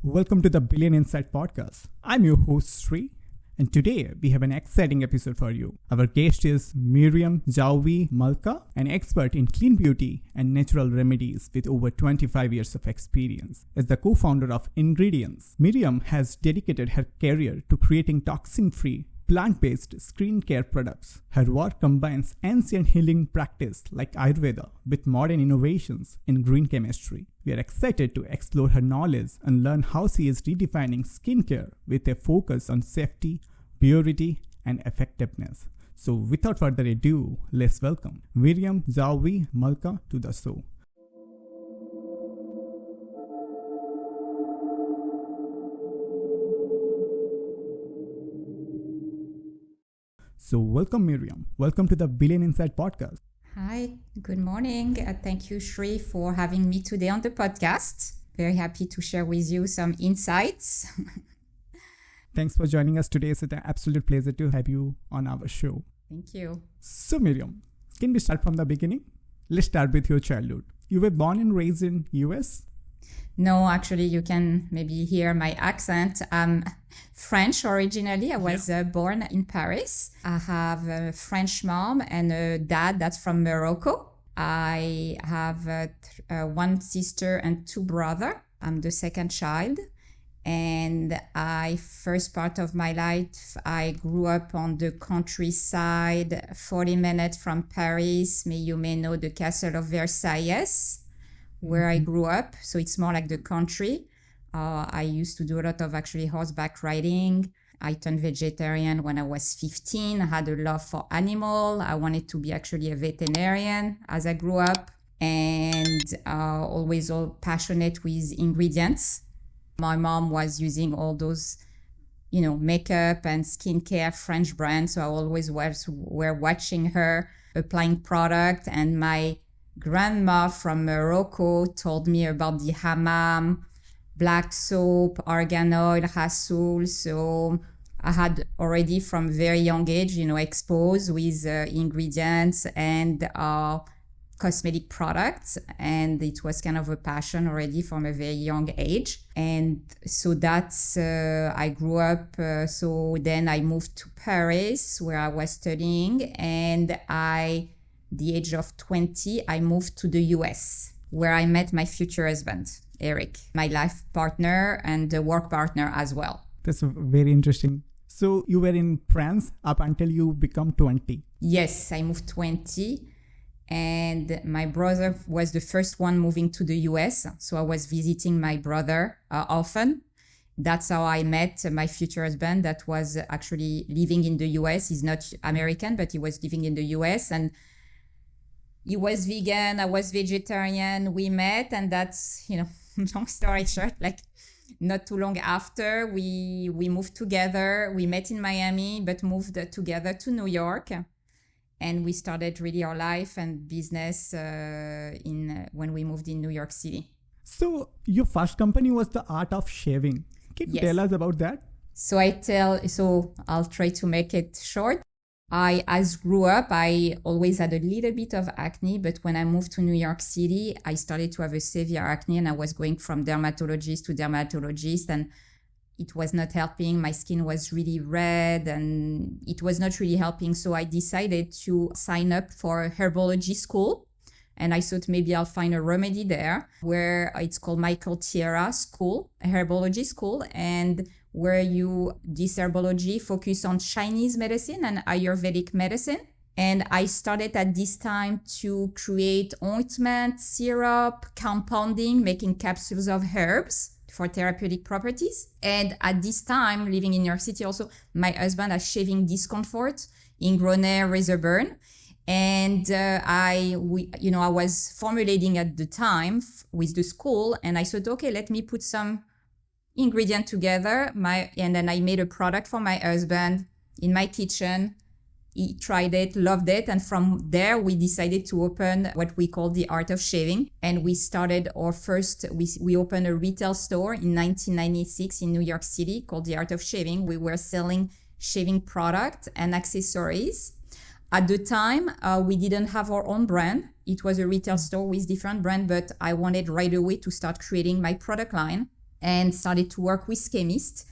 Welcome to the Billion Insight Podcast. I'm your host Shree, and today we have an exciting episode for you. Our guest is Myriam Zaoui Malka, an expert in clean beauty and natural remedies with over 25 years of experience. As the co-founder of Ingredients, Myriam has dedicated her career to creating toxin-free, plant-based skincare products. Her work combines ancient healing practice like Ayurveda with modern innovations in green chemistry. We are excited to explore her knowledge and learn how she is redefining skincare with a focus on safety, purity, and effectiveness. So without further ado, let's welcome Myriam Zaoui Malka to the show. So welcome Myriam. Welcome to the Billion Insight Podcast. Hi, good morning. Thank you, Shree, for having me today on the podcast. Very happy to share with you some insights. Thanks for joining us today. It's an absolute pleasure to have you on our show. Thank you. So Myriam, can we start from the beginning? Let's start with your childhood. You were born and raised in US? No, actually, you can maybe hear my accent. I'm French originally. I was born in Paris. I have a French mom and a dad that's from Morocco. I have one sister and two brothers. I'm the second child. And first part of my life, I grew up on the countryside, 40 minutes from Paris. You may know the Castle of Versailles, where I grew up. So it's more like the country. I used to do a lot of actually horseback riding. I turned vegetarian when I was 15. I had a love for animal. I wanted to be actually a veterinarian as I grew up, and always all passionate with ingredients. My mom was using all those, makeup and skincare French brands. So I always were watching her applying product, and my grandma from Morocco told me about the hammam, black soap, argan oil, rasoul. So I had already from very young age, exposed with ingredients and cosmetic products. And it was kind of a passion already from a very young age. And so that's, I grew up. So then I moved to Paris where I was studying, and the age of 20, I moved to the US, where I met my future husband, Eric, my life partner and work partner as well. That's very interesting. So you were in France up until you become 20? Yes, I moved 20. And my brother was the first one moving to the US. So I was visiting my brother often. That's how I met my future husband that was actually living in the US. He's not American, but he was living in the US. And he was vegan, I was vegetarian, we met, and that's, long story short, like not too long after, we moved together. We met in Miami, but moved together to New York. And we started really our life and business when we moved in New York City. So your first company was the Art of Shaving. Can you tell us about that? So I'll try to make it short. As grew up, I always had a little bit of acne, but when I moved to New York City, I started to have a severe acne, and I was going from dermatologist to dermatologist, and it was not helping. My skin was really red and it was not really helping. So I decided to sign up for a herbology school. And I thought maybe I'll find a remedy there, where it's called Michael Tierra School, a herbology school, and where this herbology focus on Chinese medicine and Ayurvedic medicine. And I started at this time to create ointment, syrup, compounding, making capsules of herbs for therapeutic properties. And at this time, living in New York City also, my husband has shaving discomfort, ingrown razor burn. And I was formulating at the time with the school, and I thought, okay, let me put some ingredient together. And then I made a product for my husband in my kitchen. He tried it, loved it. And from there, we decided to open what we call the Art of Shaving. And we started we opened a retail store in 1996 in New York City called the Art of Shaving. We were selling shaving products and accessories. At the time, we didn't have our own brand. It was a retail store with different brands, but I wanted right away to start creating my product line. and started to work with chemists.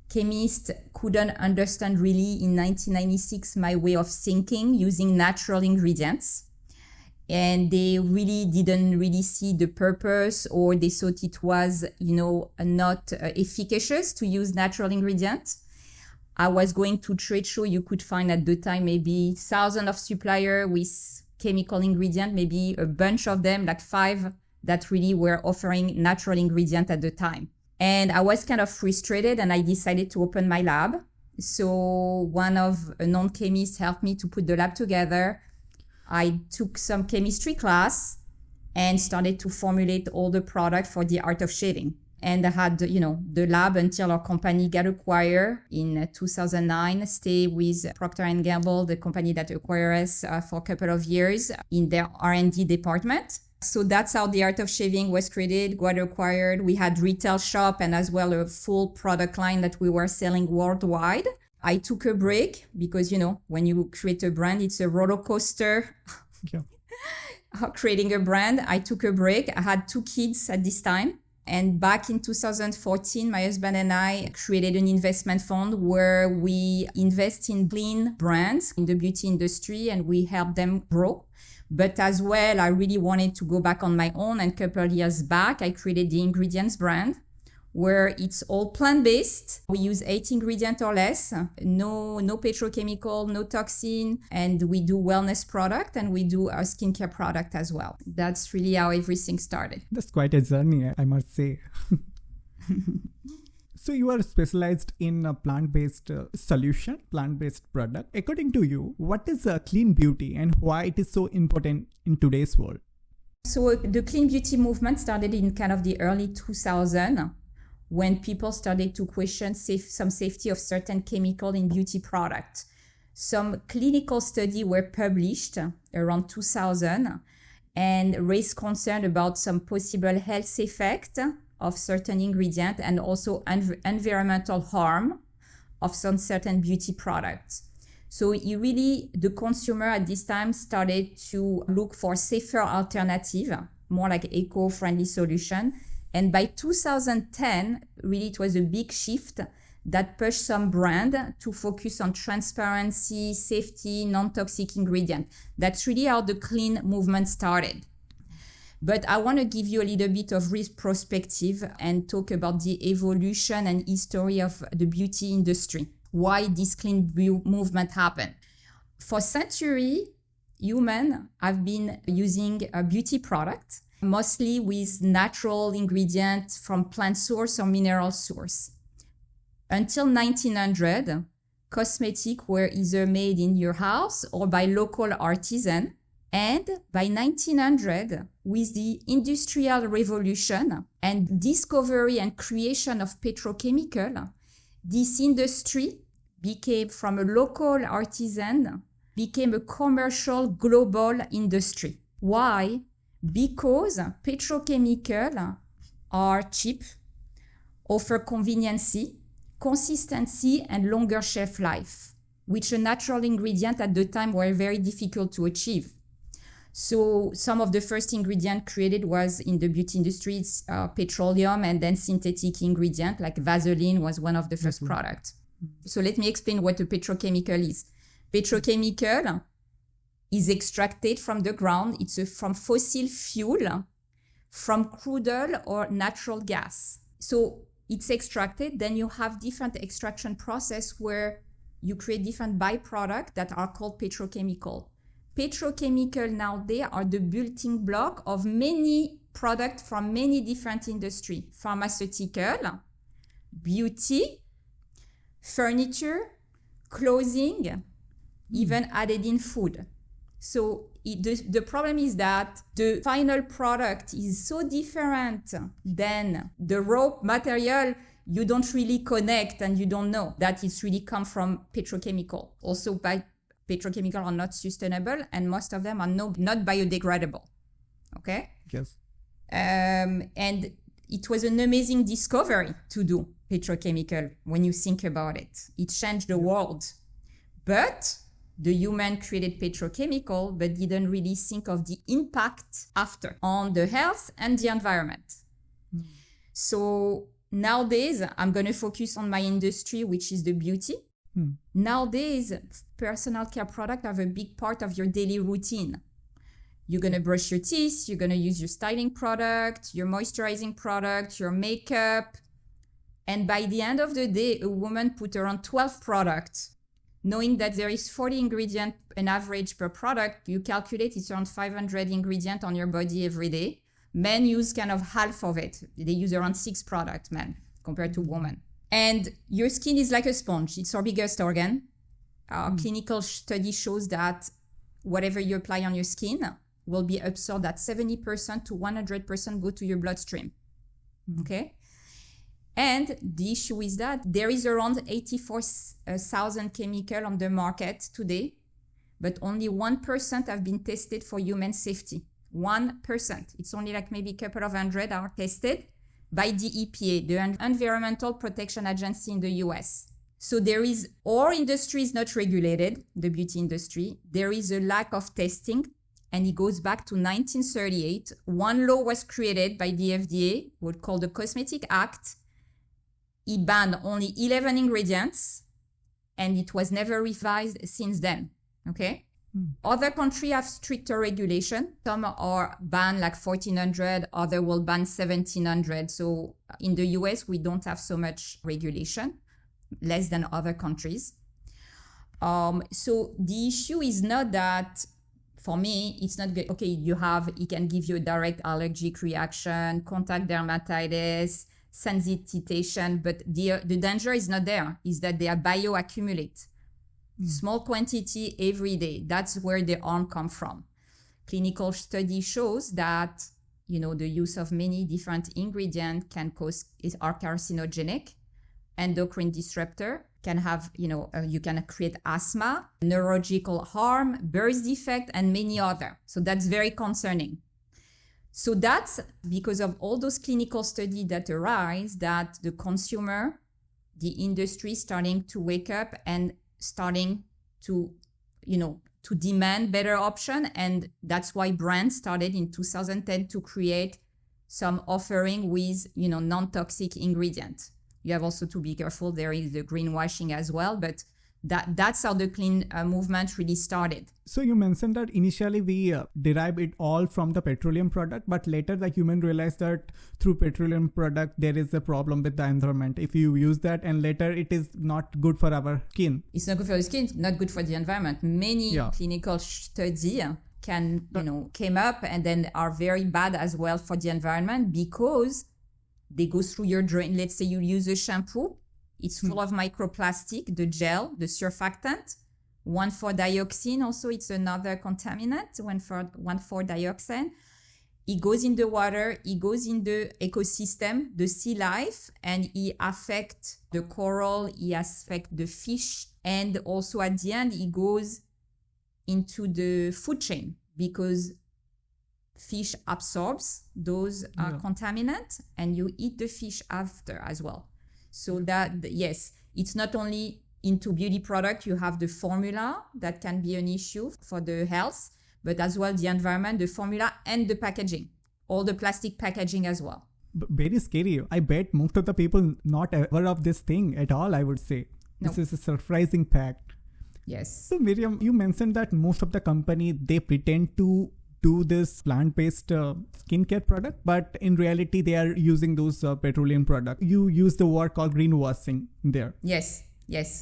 Chemists couldn't understand really in 1996 my way of thinking using natural ingredients. And they really didn't really see the purpose, or they thought it was, not efficacious to use natural ingredients. I was going to trade show. You could find at the time maybe thousands of suppliers with chemical ingredient, maybe a bunch of them, like 5 that really were offering natural ingredient at the time. And I was kind of frustrated, and I decided to open my lab. So one of a non-chemist helped me to put the lab together. I took some chemistry class and started to formulate all the product for the art of shaving. And I had, the lab until our company got acquired in 2009, stay with Procter & Gamble, the company that acquired us for a couple of years in their R&D department. So that's how the art of shaving was created, got acquired. We had retail shop and as well a full product line that we were selling worldwide. I took a break because, when you create a brand, it's a roller coaster. Yeah. Creating a brand. I took a break. I had 2 kids at this time. And back in 2014, my husband and I created an investment fund where we invest in clean brands in the beauty industry and we help them grow. But as well, I really wanted to go back on my own. And a couple of years back, I created the Ingredients brand, where it's all plant-based. We use 8 ingredients or less, no petrochemical, no toxin, and we do wellness product and we do our skincare product as well. That's really how everything started. That's quite a journey, I must say. So you are specialized in a plant-based solution, plant-based product. According to you, what is clean beauty and why it is so important in today's world? So the clean beauty movement started in kind of the early 2000s. When people started to question some safety of certain chemical in beauty products. Some clinical studies were published around 2000 and raised concern about some possible health effect of certain ingredient and also environmental harm of some certain beauty products. So the consumer at this time started to look for safer alternative, more like eco-friendly solution. And by 2010, really it was a big shift that pushed some brand to focus on transparency, safety, non-toxic ingredient. That's really how the clean movement started. But I want to give you a little bit of retrospective and talk about the evolution and history of the beauty industry. Why this clean movement happened. For centuries, humans have been using a beauty product mostly with natural ingredients from plant source or mineral source. Until 1900, cosmetics were either made in your house or by local artisan. And by 1900, with the Industrial Revolution and discovery and creation of petrochemical, this industry became from a local artisan, became a commercial global industry. Why? Because petrochemicals are cheap, offer conveniency, consistency, and longer shelf life, which a natural ingredient at the time were very difficult to achieve. So some of the first ingredient created was in the beauty industry, it's petroleum and then synthetic ingredient, like Vaseline was one of the first products. So let me explain what a petrochemical is. Petrochemical is extracted from the ground. It's from fossil fuel, from crude oil or natural gas. So it's extracted, then you have different extraction process where you create different byproducts that are called petrochemical. Petrochemical nowadays are the building block of many products from many different industries. Pharmaceutical, beauty, furniture, clothing, even added in food. So the problem is that the final product is so different than the raw material, you don't really connect and you don't know that it's really come from petrochemical. Also, petrochemical are not sustainable and most of them are not biodegradable. Okay? Yes. And it was an amazing discovery to do petrochemical when you think about it. It changed the world. But the human created petrochemical but didn't really think of the impact after on the health and the environment. So nowadays, I'm going to focus on my industry, which is the beauty. Nowadays, personal care products are a big part of your daily routine. You're going to brush your teeth, you're going to use your styling product, your moisturizing product, your makeup. And by the end of the day, a woman put around 12 products. Knowing that there is 40 ingredients an average per product, you calculate it's around 500 ingredients on your body every day. Men use kind of half of it. They use around 6 products, men, compared to women. And your skin is like a sponge. It's our biggest organ. Our clinical study shows that whatever you apply on your skin will be absorbed at 70% to 100% go to your bloodstream. Okay? And the issue is that there is around 84,000 chemicals on the market today, but only 1% have been tested for human safety. 1%. It's only like maybe a couple of hundred are tested by the EPA, the Environmental Protection Agency in the US. So our industry is not regulated, the beauty industry. There is a lack of testing, and it goes back to 1938. One law was created by the FDA, called the Cosmetic Act. It banned only 11 ingredients, and it was never revised since then, okay? Other countries have stricter regulation. Some are banned like 1,400, others will ban 1,700. So in the US, we don't have so much regulation, less than other countries. So the issue is not that, for me, it's not good. Okay, it can give you a direct allergic reaction, contact dermatitis, sensitization, but the danger is not there, is that they are bioaccumulate. Small quantity every day. That's where the harm comes from. Clinical study shows that, the use of many different ingredients are carcinogenic, endocrine disruptor, can have, you can create asthma, neurological harm, birth defect, and many other. So that's very concerning. So that's because of all those clinical studies that arise, that the consumer, the industry starting to wake up and starting to, to demand better option. And that's why brands started in 2010 to create some offering with, non-toxic ingredient. You have also to be careful. There is the greenwashing as well, but that's how the clean movement really started. So you mentioned that initially we derive it all from the petroleum product, but later the human realized that through petroleum product, there is a problem with the environment. If you use that and later it is not good for our skin. It's not good for the skin, not good for the environment. Many clinical studies came up and then are very bad as well for the environment because they go through your drain. Let's say you use a shampoo. It's full of microplastic, the gel, the surfactant. 1,4-dioxane also, it's another contaminant, 1,4-dioxane. It goes in the water, it goes in the ecosystem, the sea life, and it affects the coral, it affects the fish. And also at the end, it goes into the food chain because fish absorbs those contaminants and you eat the fish after as well. So that, yes, it's not only into beauty product, you have the formula that can be an issue for the health, but as well the environment, the formula and the packaging, all the plastic packaging as well. Very scary. I bet most of the people not aware of this thing at all, I would say. No. This is a surprising fact. Yes. So Myriam, you mentioned that most of the company, they pretend to do this plant-based skincare product, but in reality they are using those petroleum products. You use the word called greenwashing there. Yes.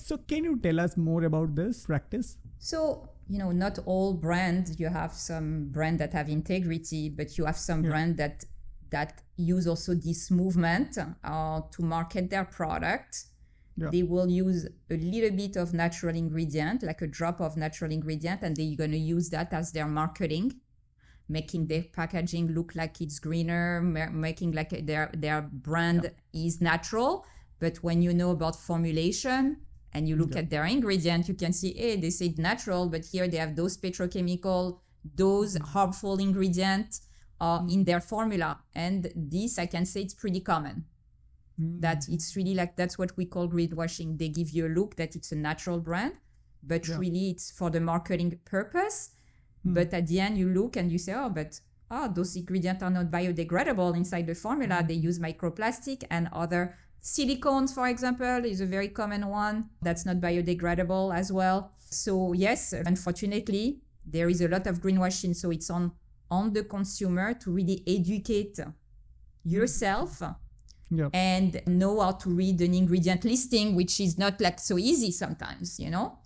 So can you tell us more about this practice? So, not all brands, you have some brands that have integrity, but you have some brands that use also this movement to market their product. Yeah. They will use a little bit of natural ingredient, like a drop of natural ingredient, and they're going to use that as their marketing, making their packaging look like it's greener, making like their brand is natural. But when you know about formulation and you look at their ingredient, you can see, hey, they say natural, but here they have those petrochemical, those harmful ingredients in their formula. And this, I can say it's pretty common. That it's really like, that's what we call greenwashing. They give you a look that it's a natural brand, but really it's for the marketing purpose. But at the end you look and you say, oh, but oh, those ingredients are not biodegradable inside the formula. They use microplastic and other silicones, for example, is a very common one that's not biodegradable as well. So yes, unfortunately, there is a lot of greenwashing. So it's on the consumer to really educate yourself and know how to read an ingredient listing, which is not like so easy sometimes, you know?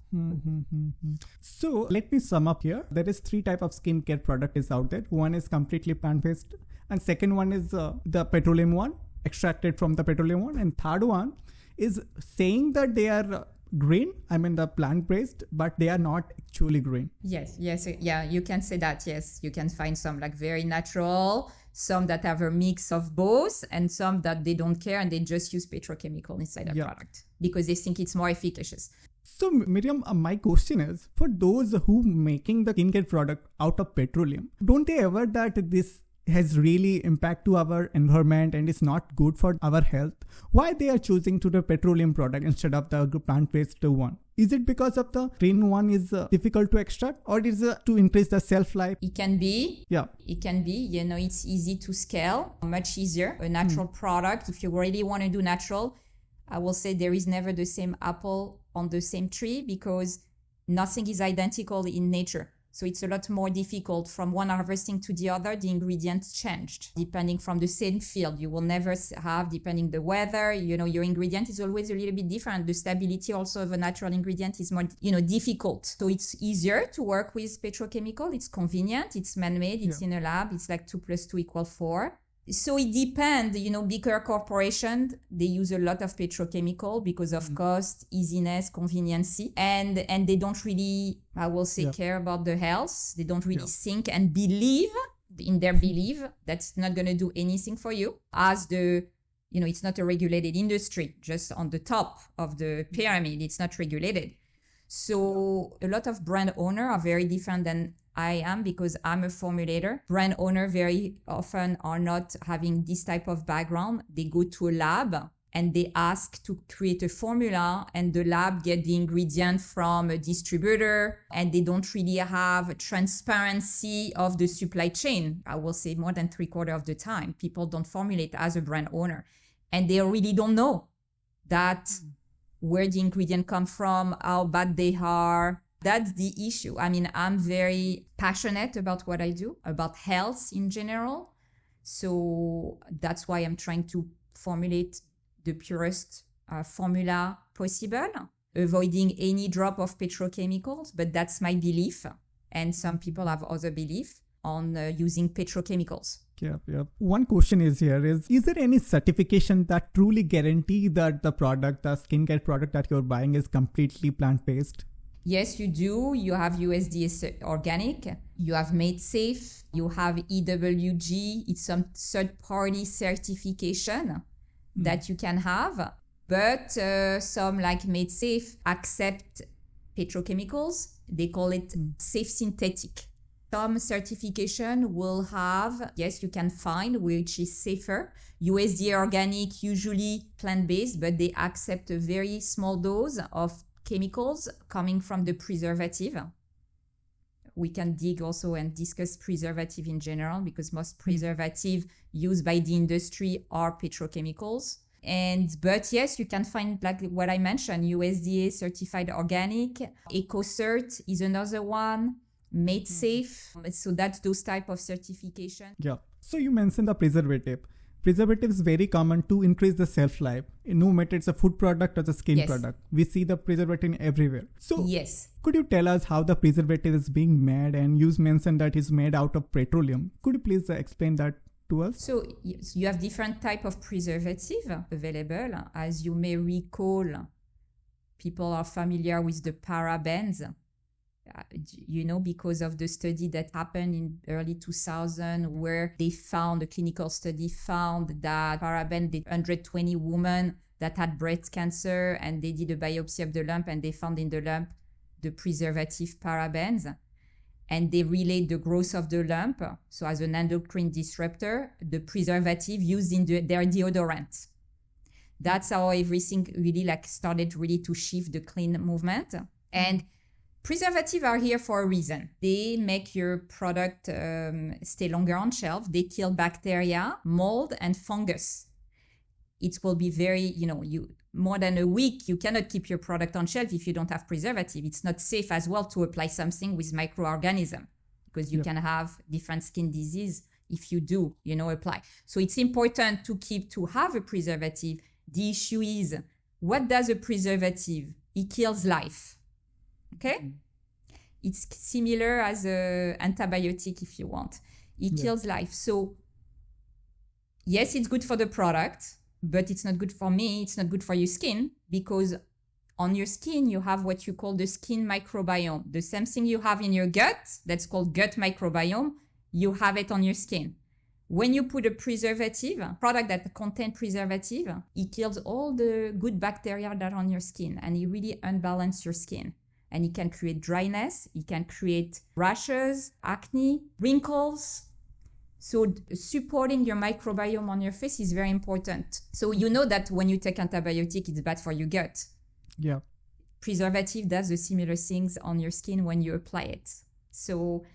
So let me sum up here. There is 3 types of skincare product is out there. One is completely plant-based, and second one is the petroleum one, extracted from the petroleum one, and third one is saying that they are green, I mean the plant-based, but they are not actually green. Yes, yeah, you can say that. Yes, you can find some like very natural, some that have a mix of both, and some that they don't care and they just use petrochemical inside the product because they think it's more efficacious. So Myriam, my question is, for those who making the skincare product out of petroleum, don't they ever that this has really impact to our environment and it's not good for our health? Why they are choosing to the petroleum product instead of the plant-based one? Is it because of the green one is difficult to extract, or is it to increase the shelf life? It can be. Yeah. It can be. You know, it's easy to scale, much easier. A natural product, if you really want to do natural, I will say there is never the same apple on the same tree because nothing is identical in nature. So it's a lot more difficult from one harvesting to the other. The ingredients changed depending from the same field. You will never have, depending the weather, you know, your ingredient is always a little bit different. The stability also of a natural ingredient is more, you know, difficult. So it's easier to work with petrochemical. It's convenient. It's man-made. It's in a lab. It's like 2 + 2 = 4. So it depends, you know, bigger corporations, they use a lot of petrochemical because of cost, easiness, convenience, and they don't really, I will say, care about the health. They don't really think and believe in their belief that's not going to do anything for you. As the, you know, it's not a regulated industry, just on the top of the pyramid, it's not regulated. So a lot of brand owners are very different than I am because I'm a formulator. Brand owners very often are not having this type of background. They go to a lab and they ask to create a formula, and the lab get the ingredient from a distributor, and they don't really have transparency of the supply chain. I will say more than 3/4 of the time, people don't formulate as a brand owner, and they really don't know that where the ingredient come from, how bad they are. That's the issue. I mean, I'm very passionate about what I do, about health in general. So that's why I'm trying to formulate the purest formula possible, avoiding any drop of petrochemicals. But that's my belief. And some people have other belief on using petrochemicals. Yeah. One question is there any certification that truly guarantee that the product, the skincare product that you're buying is completely plant-based? Yes, you do. You have USDA organic, you have Made Safe, you have EWG. It's some third-party certification that you can have. But some like Made Safe accept petrochemicals. They call it safe synthetic. Some certification will have, yes, you can find which is safer. USDA organic, usually plant-based, but they accept a very small dose of chemicals coming from the preservative. We can dig also and discuss preservative in general because most preservative used by the industry are petrochemicals. But yes, you can find like what I mentioned, USDA certified organic. EcoCert is another one. Made Safe. So that's those type of certification. Yeah. So you mentioned the preservative. Preservative is very common to increase the shelf life. No matter it's a food product or the skin product. We see the preservative everywhere. So could you tell us how the preservative is being made? And you mentioned that it's made out of petroleum. Could you please explain that to us? So you have different type of preservative available. As you may recall, people are familiar with the parabens. You know, because of the study that happened in early 2000, where they found, a clinical study found that paraben, the 120 women that had breast cancer, and they did a biopsy of the lump, and they found in the lump the preservative parabens, and they relayed the growth of the lump. So as an endocrine disruptor, the preservative used in their deodorant. That's how everything really started really to shift the clean movement. And Preservatives are here for a reason. They make your product stay longer on shelf. They kill bacteria, mold, and fungus. It will be very, more than a week, you cannot keep your product on shelf if you don't have preservative. It's not safe as well to apply something with microorganism because you can have different skin disease if you do, apply. So it's important to have a preservative. The issue is, what does a preservative? It kills life. Okay? It's similar as an antibiotic if you want. It kills life. So yes, it's good for the product, but it's not good for me. It's not good for your skin because on your skin, you have what you call the skin microbiome. The same thing you have in your gut, that's called gut microbiome, you have it on your skin. When you put a preservative, product that contains preservative, it kills all the good bacteria that are on your skin and it really unbalances your skin. And it can create dryness, it can create rashes, acne, wrinkles. So supporting your microbiome on your face is very important. So you know that when you take antibiotic, it's bad for your gut. Yeah. Preservative does the similar things on your skin when you apply it. So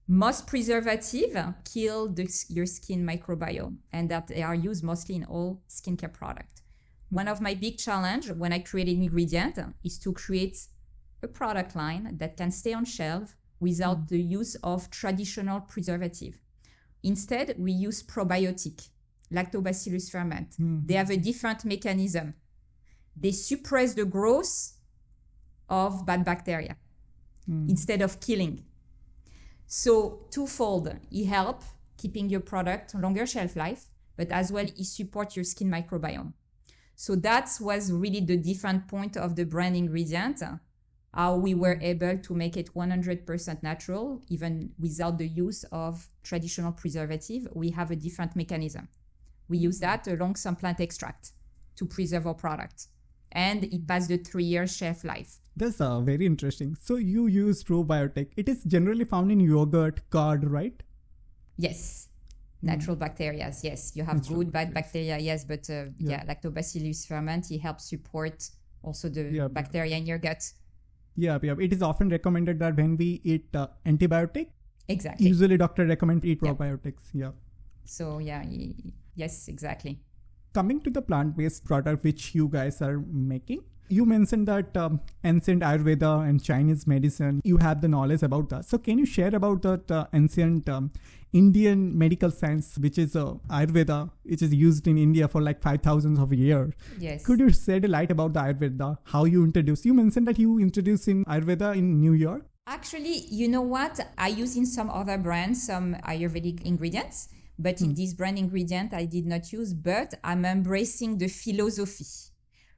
most preservative kill your skin microbiome and that they are used mostly in all skincare products. One of my big challenge when I create an ingredient is to create a product line that can stay on shelf without the use of traditional preservative. Instead, we use probiotic, lactobacillus ferment. They have a different mechanism. They suppress the growth of bad bacteria instead of killing. So twofold, it helps keeping your product longer shelf life, but as well it supports your skin microbiome. So that was really the different point of the brand ingredient, how we were able to make it 100% natural, even without the use of traditional preservative. We have a different mechanism. We use that along some plant extract to preserve our product. And it passed the 3-year shelf life. That's very interesting. So you use probiotic. It is generally found in yogurt, curd, right? Yes. Natural bacteria, yes. You have natural good, bad bacteria, yes. But lactobacillus ferment, it helps support also the bacteria in your gut. Yeah. It is often recommended that when we eat antibiotic, exactly. Usually doctor recommend eat probiotics. Yeah. So yes, exactly. Coming to the plant-based product which you guys are making, you mentioned that ancient Ayurveda and Chinese medicine, you have the knowledge about that. So can you share about that ancient Indian medical science, which is Ayurveda, which is used in India for like 5,000 of years? Yes. Could you shed a light about the Ayurveda, how you introduced? You mentioned that you introduced in Ayurveda in New York. Actually, you know what? I use in some other brands some Ayurvedic ingredients. But in this brand ingredient, I did not use, but I'm embracing the philosophy.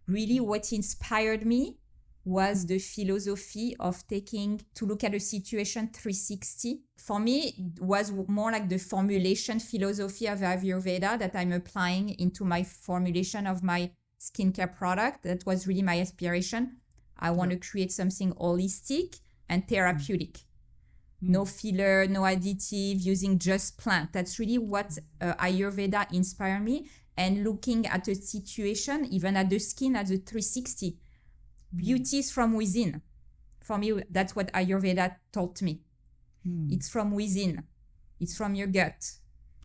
Really, what inspired me was the philosophy of to look at a situation 360. For me, it was more like the formulation philosophy of Ayurveda that I'm applying into my formulation of my skincare product. That was really my aspiration. I want to create something holistic and therapeutic. No filler, no additive, using just plant. That's really what Ayurveda inspired me. And looking at a situation, even at the skin, at the 360. Beauty is from within. For me, that's what Ayurveda taught me. It's from within. It's from your gut.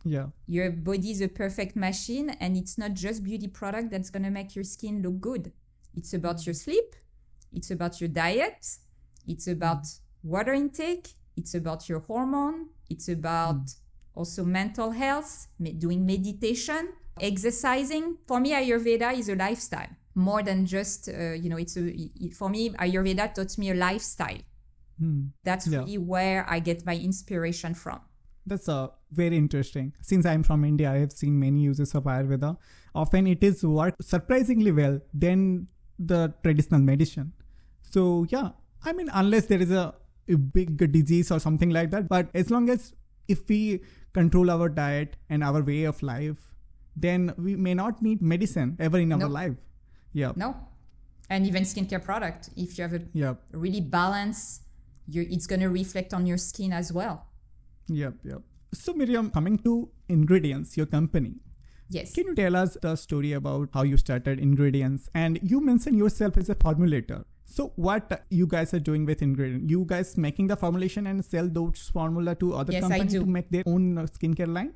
Yeah. Your body is a perfect machine, and it's not just beauty product that's going to make your skin look good. It's about your sleep. It's about your diet. It's about water intake. It's about your hormone. It's about also mental health, doing meditation, exercising. For me, Ayurveda is a lifestyle more than just, for me, Ayurveda taught me a lifestyle. That's really where I get my inspiration from. That's very interesting. Since I'm from India, I have seen many uses of Ayurveda. Often it is worked surprisingly well than the traditional medicine. So unless there is a big disease or something like that, but as long as if we control our diet and our way of life, then we may not need medicine ever in our life. No. And even skincare product, if you have a really balance, it's going to reflect on your skin as well. So Myriam, coming to ingredients, your company. Yes. Can you tell us the story about how you started ingredients? And you mentioned yourself as a formulator. So what you guys are doing with ingredient? You guys making the formulation and sell those formula to other Yes, I companies do. to make their own skincare line?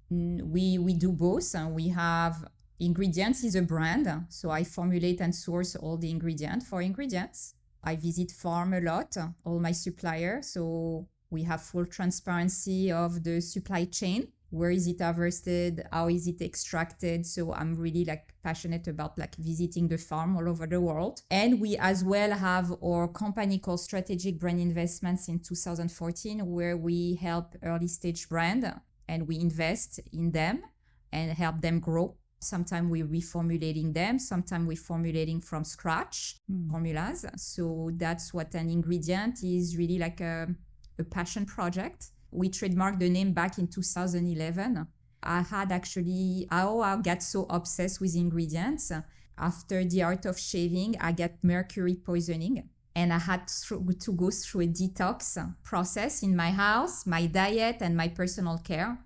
We do both. We have Ingredients is a brand. So I formulate and source all the ingredients for ingredients. I visit farm a lot, all my suppliers. So we have full transparency of the supply chain. Where is it harvested? How is it extracted? So I'm really passionate about visiting the farm all over the world. And we as well have our company called Strategic Brand Investments in 2014, where we help early stage brand and we invest in them and help them grow. Sometimes we're reformulating them. Sometimes we're formulating from scratch formulas. So that's what an ingredient is, really like a passion project. We trademarked the name back in 2011. I had actually, how I got so obsessed with ingredients. After The Art of Shaving, I got mercury poisoning. And I had to go through a detox process in my house, my diet, and my personal care.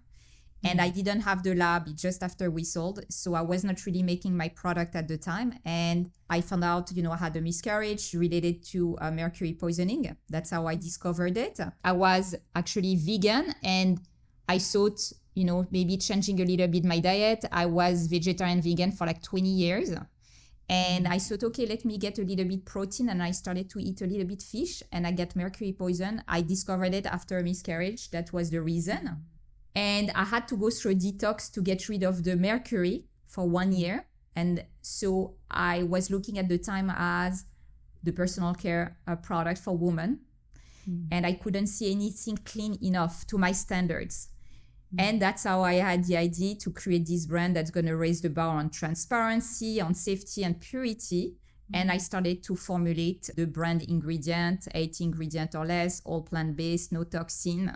And I didn't have the lab just after we sold. So I was not really making my product at the time. And I found out, I had a miscarriage related to mercury poisoning. That's how I discovered it. I was actually vegan and I thought, maybe changing a little bit my diet. I was vegetarian vegan for 20 years. And I thought, okay, let me get a little bit protein. And I started to eat a little bit fish and I got mercury poison. I discovered it after a miscarriage. That was the reason. And I had to go through a detox to get rid of the mercury for 1 year. And so I was looking at the time as the personal care product for women. And I couldn't see anything clean enough to my standards. And that's how I had the idea to create this brand that's going to raise the bar on transparency, on safety and purity. And I started to formulate the brand ingredient, 8 ingredients or less, all plant-based, no toxin.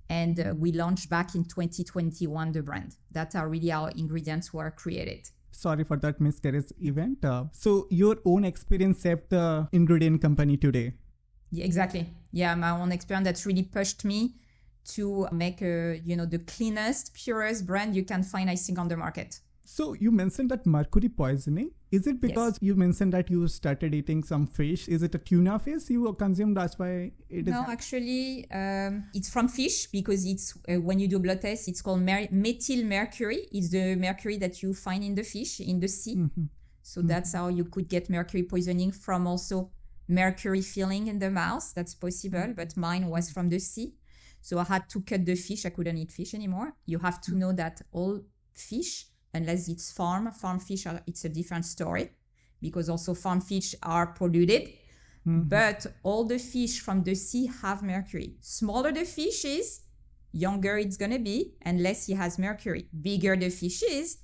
And we launched back in 2021 the brand. That's how really our ingredients were created. Sorry for that miscarriage event. So your own experience saved the ingredient company today. Yeah, exactly. Yeah, my own experience that's really pushed me to make the cleanest, purest brand you can find, I think, on the market. So you mentioned that mercury poisoning. Is it because you mentioned that you started eating some fish? Is it a tuna fish you consumed? That's why it is. No, actually, it's from fish because it's when you do blood tests, it's called methyl mercury. It's the mercury that you find in the fish in the sea. So that's how you could get mercury poisoning from also mercury filling in the mouth. That's possible, but mine was from the sea. So I had to cut the fish. I couldn't eat fish anymore. You have to know that all fish, unless it's farm fish, it's a different story because also farm fish are polluted. But all the fish from the sea have mercury. Smaller the fish is, younger it's going to be, and less he has mercury. Bigger the fish is,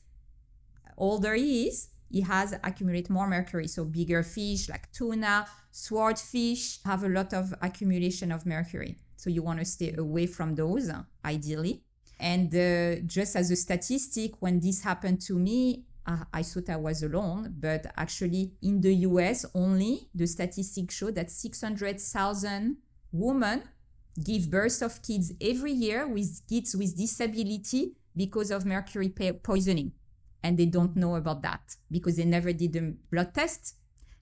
older he is, he has accumulate more mercury. So bigger fish like tuna, swordfish have a lot of accumulation of mercury. So you want to stay away from those, ideally. And just as a statistic, when this happened to me, I thought I was alone. But actually, in the US only, the statistics show that 600,000 women give birth of kids every year with kids with disability because of mercury poisoning. And they don't know about that because they never did a blood test.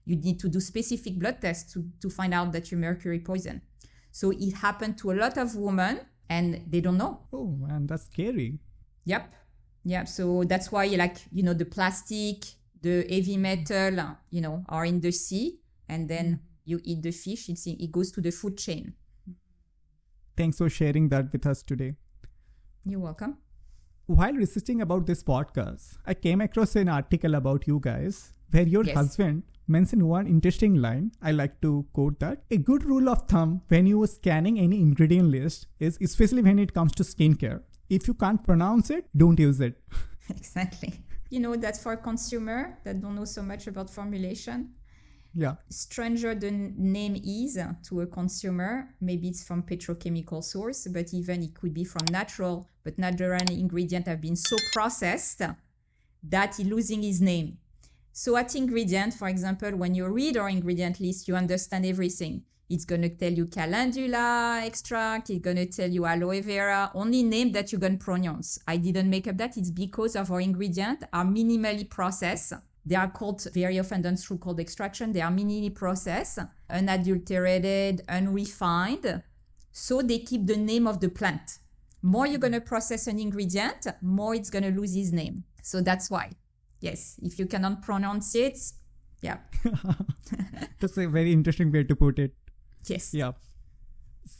You need to do specific blood tests to find out that you're mercury poisoned. So it happened to a lot of women and they don't know. Oh man, that's scary. Yep. So that's why the plastic, the heavy metal, are in the sea and then you eat the fish. It goes to the food chain. Thanks for sharing that with us today. You're welcome. While researching about this podcast, I came across an article about you guys where your husband mentioned one interesting line. I like to quote that. A good rule of thumb when you are scanning any ingredient list is, especially when it comes to skincare, if you can't pronounce it, don't use it. Exactly. That's for a consumer that don't know so much about formulation. Yeah. Stranger the name is to a consumer, maybe it's from petrochemical source, but even it could be from natural, but natural ingredients have been so processed that he's losing his name. So at ingredient, for example, when you read our ingredient list, you understand everything. It's going to tell you calendula extract. It's going to tell you aloe vera, only name that you're going to pronounce. I didn't make up that. It's because of our ingredient are minimally processed They are called, very often done through cold extraction. They are minimally processed, unadulterated, unrefined. So they keep the name of the plant. More you're going to process an ingredient, more it's going to lose its name. So that's why. Yes, if you cannot pronounce it, yeah. That's a very interesting way to put it. Yes. Yeah.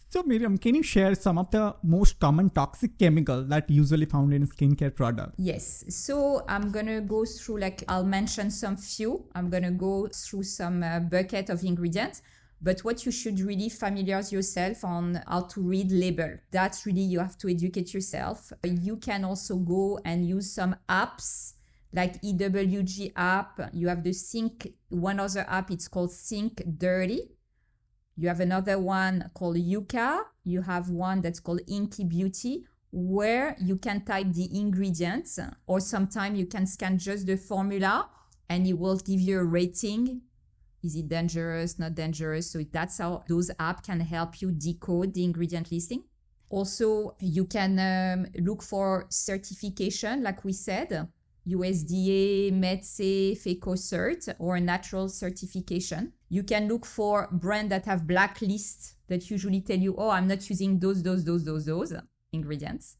So Myriam, can you share some of the most common toxic chemicals that usually found in skincare products? Yes. So I'm going to go through, I'll mention some few. I'm going to go through some bucket of ingredients. But what you should really familiarize yourself on how to read label. That's really, you have to educate yourself. You can also go and use some apps like EWG app. You have the Think, one other app, it's called Think Dirty. You have another one called Yuka. You have one that's called Inky Beauty, where you can type the ingredients, or sometimes you can scan just the formula and it will give you a rating. Is it dangerous, not dangerous? So that's how those apps can help you decode the ingredient listing. Also, you can look for certification, like we said, USDA, MedSafe, EcoCert, or a natural certification. You can look for brands that have blacklists that usually tell you, oh, I'm not using those ingredients.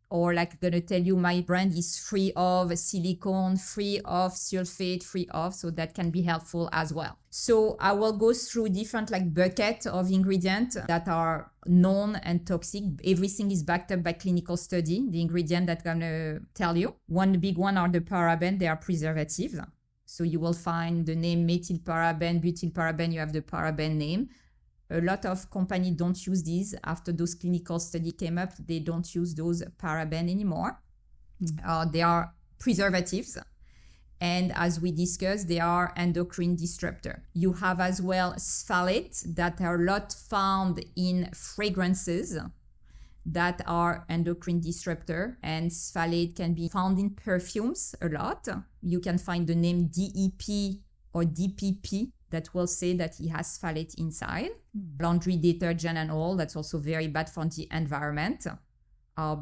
Or like going to tell you my brand is free of silicone, free of sulfate, free of, so that can be helpful as well. So I will go through different bucket of ingredients that are known and toxic. Everything is backed up by clinical study, the ingredient that I'm going to tell you. One big one are the paraben, they are preservatives. So you will find the name methyl paraben, butyl paraben, you have the paraben name. A lot of companies don't use these. After those clinical studies came up, they don't use those paraben anymore. They are preservatives. And as we discussed, they are endocrine disruptor. You have as well phthalates that are a lot found in fragrances that are endocrine disruptor. And phthalate can be found in perfumes a lot. You can find the name DEP or DPP that will say that it has phthalate inside. Laundry detergent and all, that's also very bad for the environment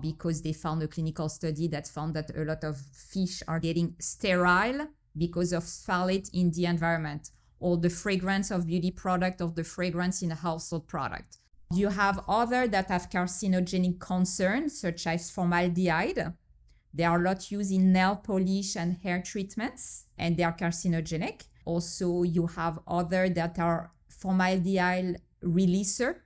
because they found a clinical study that found that a lot of fish are getting sterile because of phthalate in the environment, or the fragrance of beauty product, or the fragrance in a household product. You have other that have carcinogenic concerns, such as formaldehyde. They are a lot used in nail polish and hair treatments, and they are carcinogenic. Also, you have other that are formaldehyde releaser.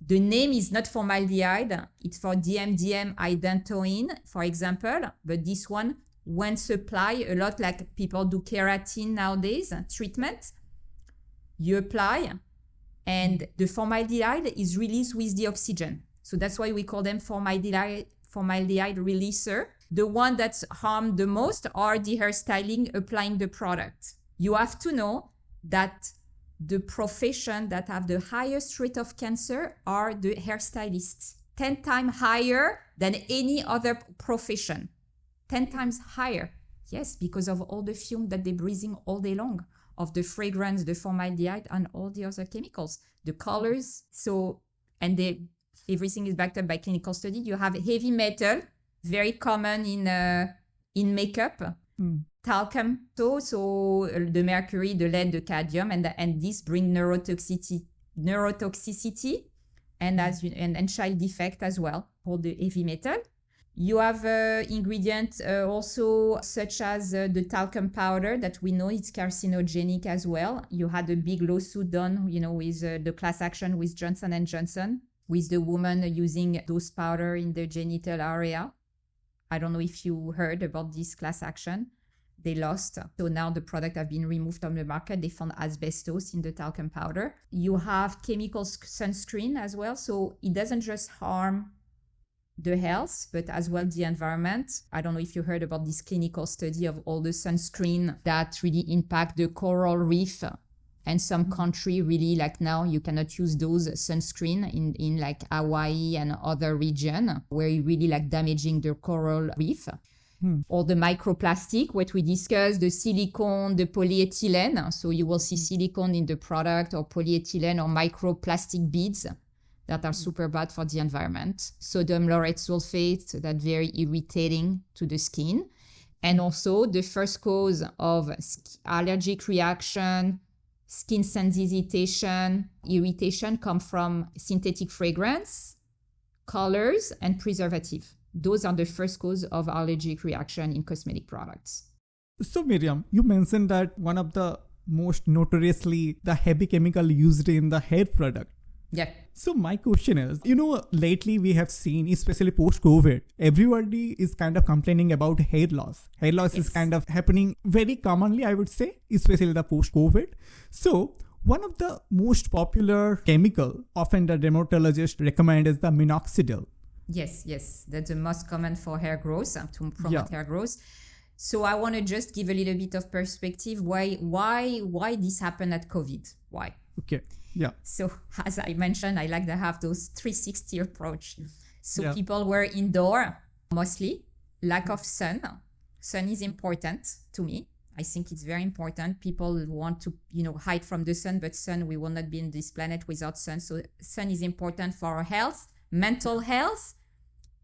The name is not formaldehyde. It's for DMDM identoin, for example. But this one, when supplied, a lot like people do keratin nowadays, treatment, you apply, and the formaldehyde is released with the oxygen. So that's why we call them formaldehyde releaser. The one that's harmed the most are the hairstyling applying the product. You have to know that the profession that have the highest rate of cancer are the hairstylists. 10 times higher than any other profession. 10 times higher. Yes, because of all the fume that they're breathing all day long, of the fragrance, the formaldehyde, and all the other chemicals, the colors. So, and everything is backed up by clinical study. You have heavy metal, very common in makeup. Talcum, so the mercury, the lead, the cadmium, and this bring neurotoxicity, and child defect as well for the heavy metal. You have ingredients also such as the talcum powder that we know it's carcinogenic as well. You had a big lawsuit done, with the class action with Johnson & Johnson, with the woman using those powder in the genital area. I don't know if you heard about this class action. They lost. So now the product have been removed from the market. They found asbestos in the talcum powder. You have chemical sunscreen as well. So it doesn't just harm the health, but as well the environment. I don't know if you heard about this clinical study of all the sunscreen that really impact the coral reef. And some country really, like now, you cannot use those sunscreen in like Hawaii and other region where you really like damaging the coral reef. Or the microplastic, what we discussed, the silicone, the polyethylene. So you will see silicone in the product, or polyethylene, or microplastic beads that are super bad for the environment. Sodium lauryl sulfate, that very irritating to the skin. And also the first cause of allergic reaction, skin sensitization, irritation come from synthetic fragrance, colors, and preservative. Those are the first cause of allergic reaction in cosmetic products. So Myriam, you mentioned that one of the most notoriously the heavy chemical used in the hair product. Yeah. So my question is, lately we have seen, especially post-COVID, everybody is kind of complaining about hair loss. Hair loss is kind of happening very commonly, I would say, especially the post-COVID. So one of the most popular chemical often the dermatologist recommend is the Minoxidil. Yes. That's the most common for hair growth, to promote hair growth. So I want to just give a little bit of perspective why this happened at COVID. Why? Okay. Yeah. So as I mentioned, I like to have those 360 approach. So people were indoor mostly, lack of sun. Sun is important to me. I think it's very important. People want to, hide from the sun, but we will not be in this planet without sun. So sun is important for our health, mental health,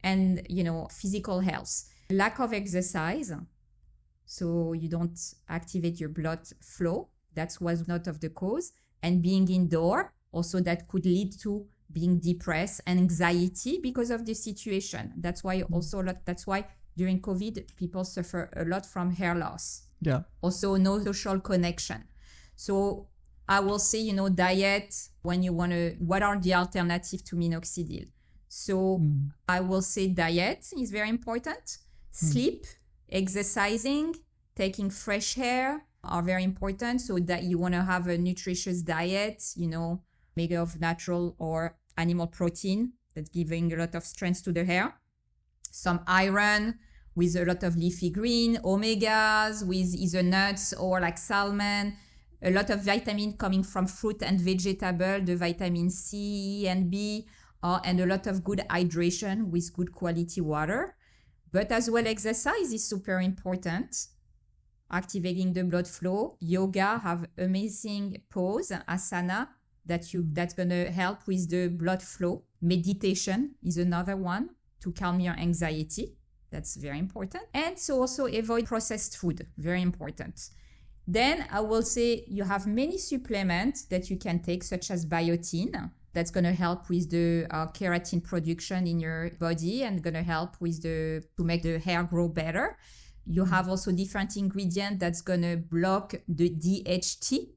and, physical health. Lack of exercise. So you don't activate your blood flow. That was not of the cause. And being indoor, also that could lead to being depressed and anxiety because of the situation. That's why during COVID, people suffer a lot from hair loss. Yeah. Also no social connection. So I will say, diet, when you want to, what are the alternatives to Minoxidil? So I will say diet is very important. Sleep, exercising, taking fresh air are very important. So that you want to have a nutritious diet, made of natural or animal protein that's giving a lot of strength to the hair. Some iron with a lot of leafy green, omegas with either nuts or like salmon, a lot of vitamin coming from fruit and vegetable, the vitamin C, E, and B, and a lot of good hydration with good quality water. But as well, exercise is super important. Activating the blood flow. Yoga have amazing pose, asana, that's going to help with the blood flow. Meditation is another one to calm your anxiety. That's very important. And so also avoid processed food, very important. Then I will say you have many supplements that you can take, such as biotin. That's going to help with the keratin production in your body and going to help with to make the hair grow better. You have also different ingredients that's going to block the DHT.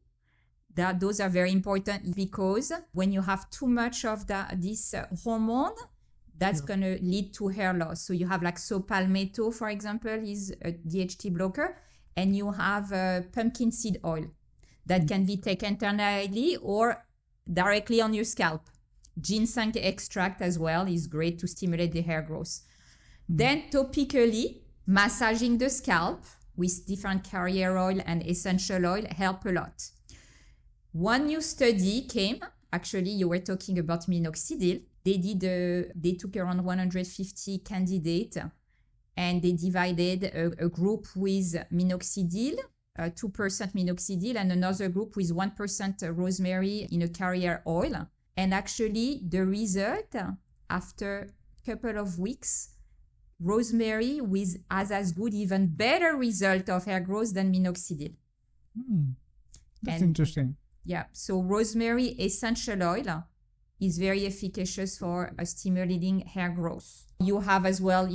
Those are very important because when you have too much of this hormone, that's going to lead to hair loss. So you have like palmetto, for example, is a DHT blocker. And you have pumpkin seed oil that can be taken internally or directly on your scalp. Ginseng extract as well is great to stimulate the hair growth. Then topically, massaging the scalp with different carrier oil and essential oil help a lot. One new study came, actually you were talking about Minoxidil. They took around 150 candidates and they divided a group with Minoxidil, 2% Minoxidil, and another group with 1% rosemary in a carrier oil. And actually the result after a couple of weeks, rosemary has as good, even better result of hair growth than Minoxidil. That's interesting. Yeah, so rosemary essential oil is very efficacious for stimulating hair growth. You have as well,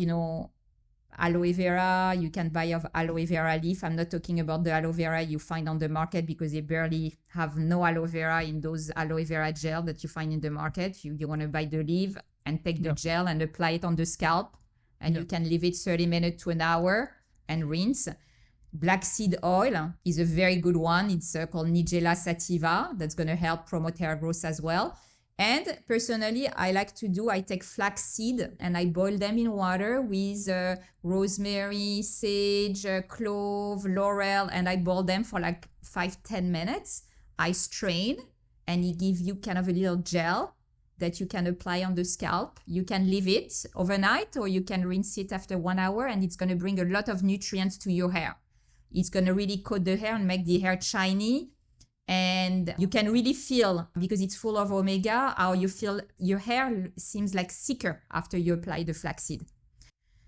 aloe vera. You can buy of aloe vera leaf. I'm not talking about the aloe vera you find on the market because they barely have no aloe vera in those aloe vera gel that you find in the market. You want to buy the leaf and take the gel and apply it on the scalp. And you can leave it 30 minutes to an hour and rinse. Black seed oil is a very good one. It's called Nigella sativa. That's going to help promote hair growth as well. And personally, I take flax seed and I boil them in water with rosemary, sage, clove, laurel, and I boil them for like 5-10 minutes. I strain and it gives you kind of a little gel that you can apply on the scalp. You can leave it overnight or you can rinse it after 1 hour and it's going to bring a lot of nutrients to your hair. It's going to really coat the hair and make the hair shiny. And you can really feel, because it's full of omega, how you feel your hair seems like thicker after you apply the flaxseed.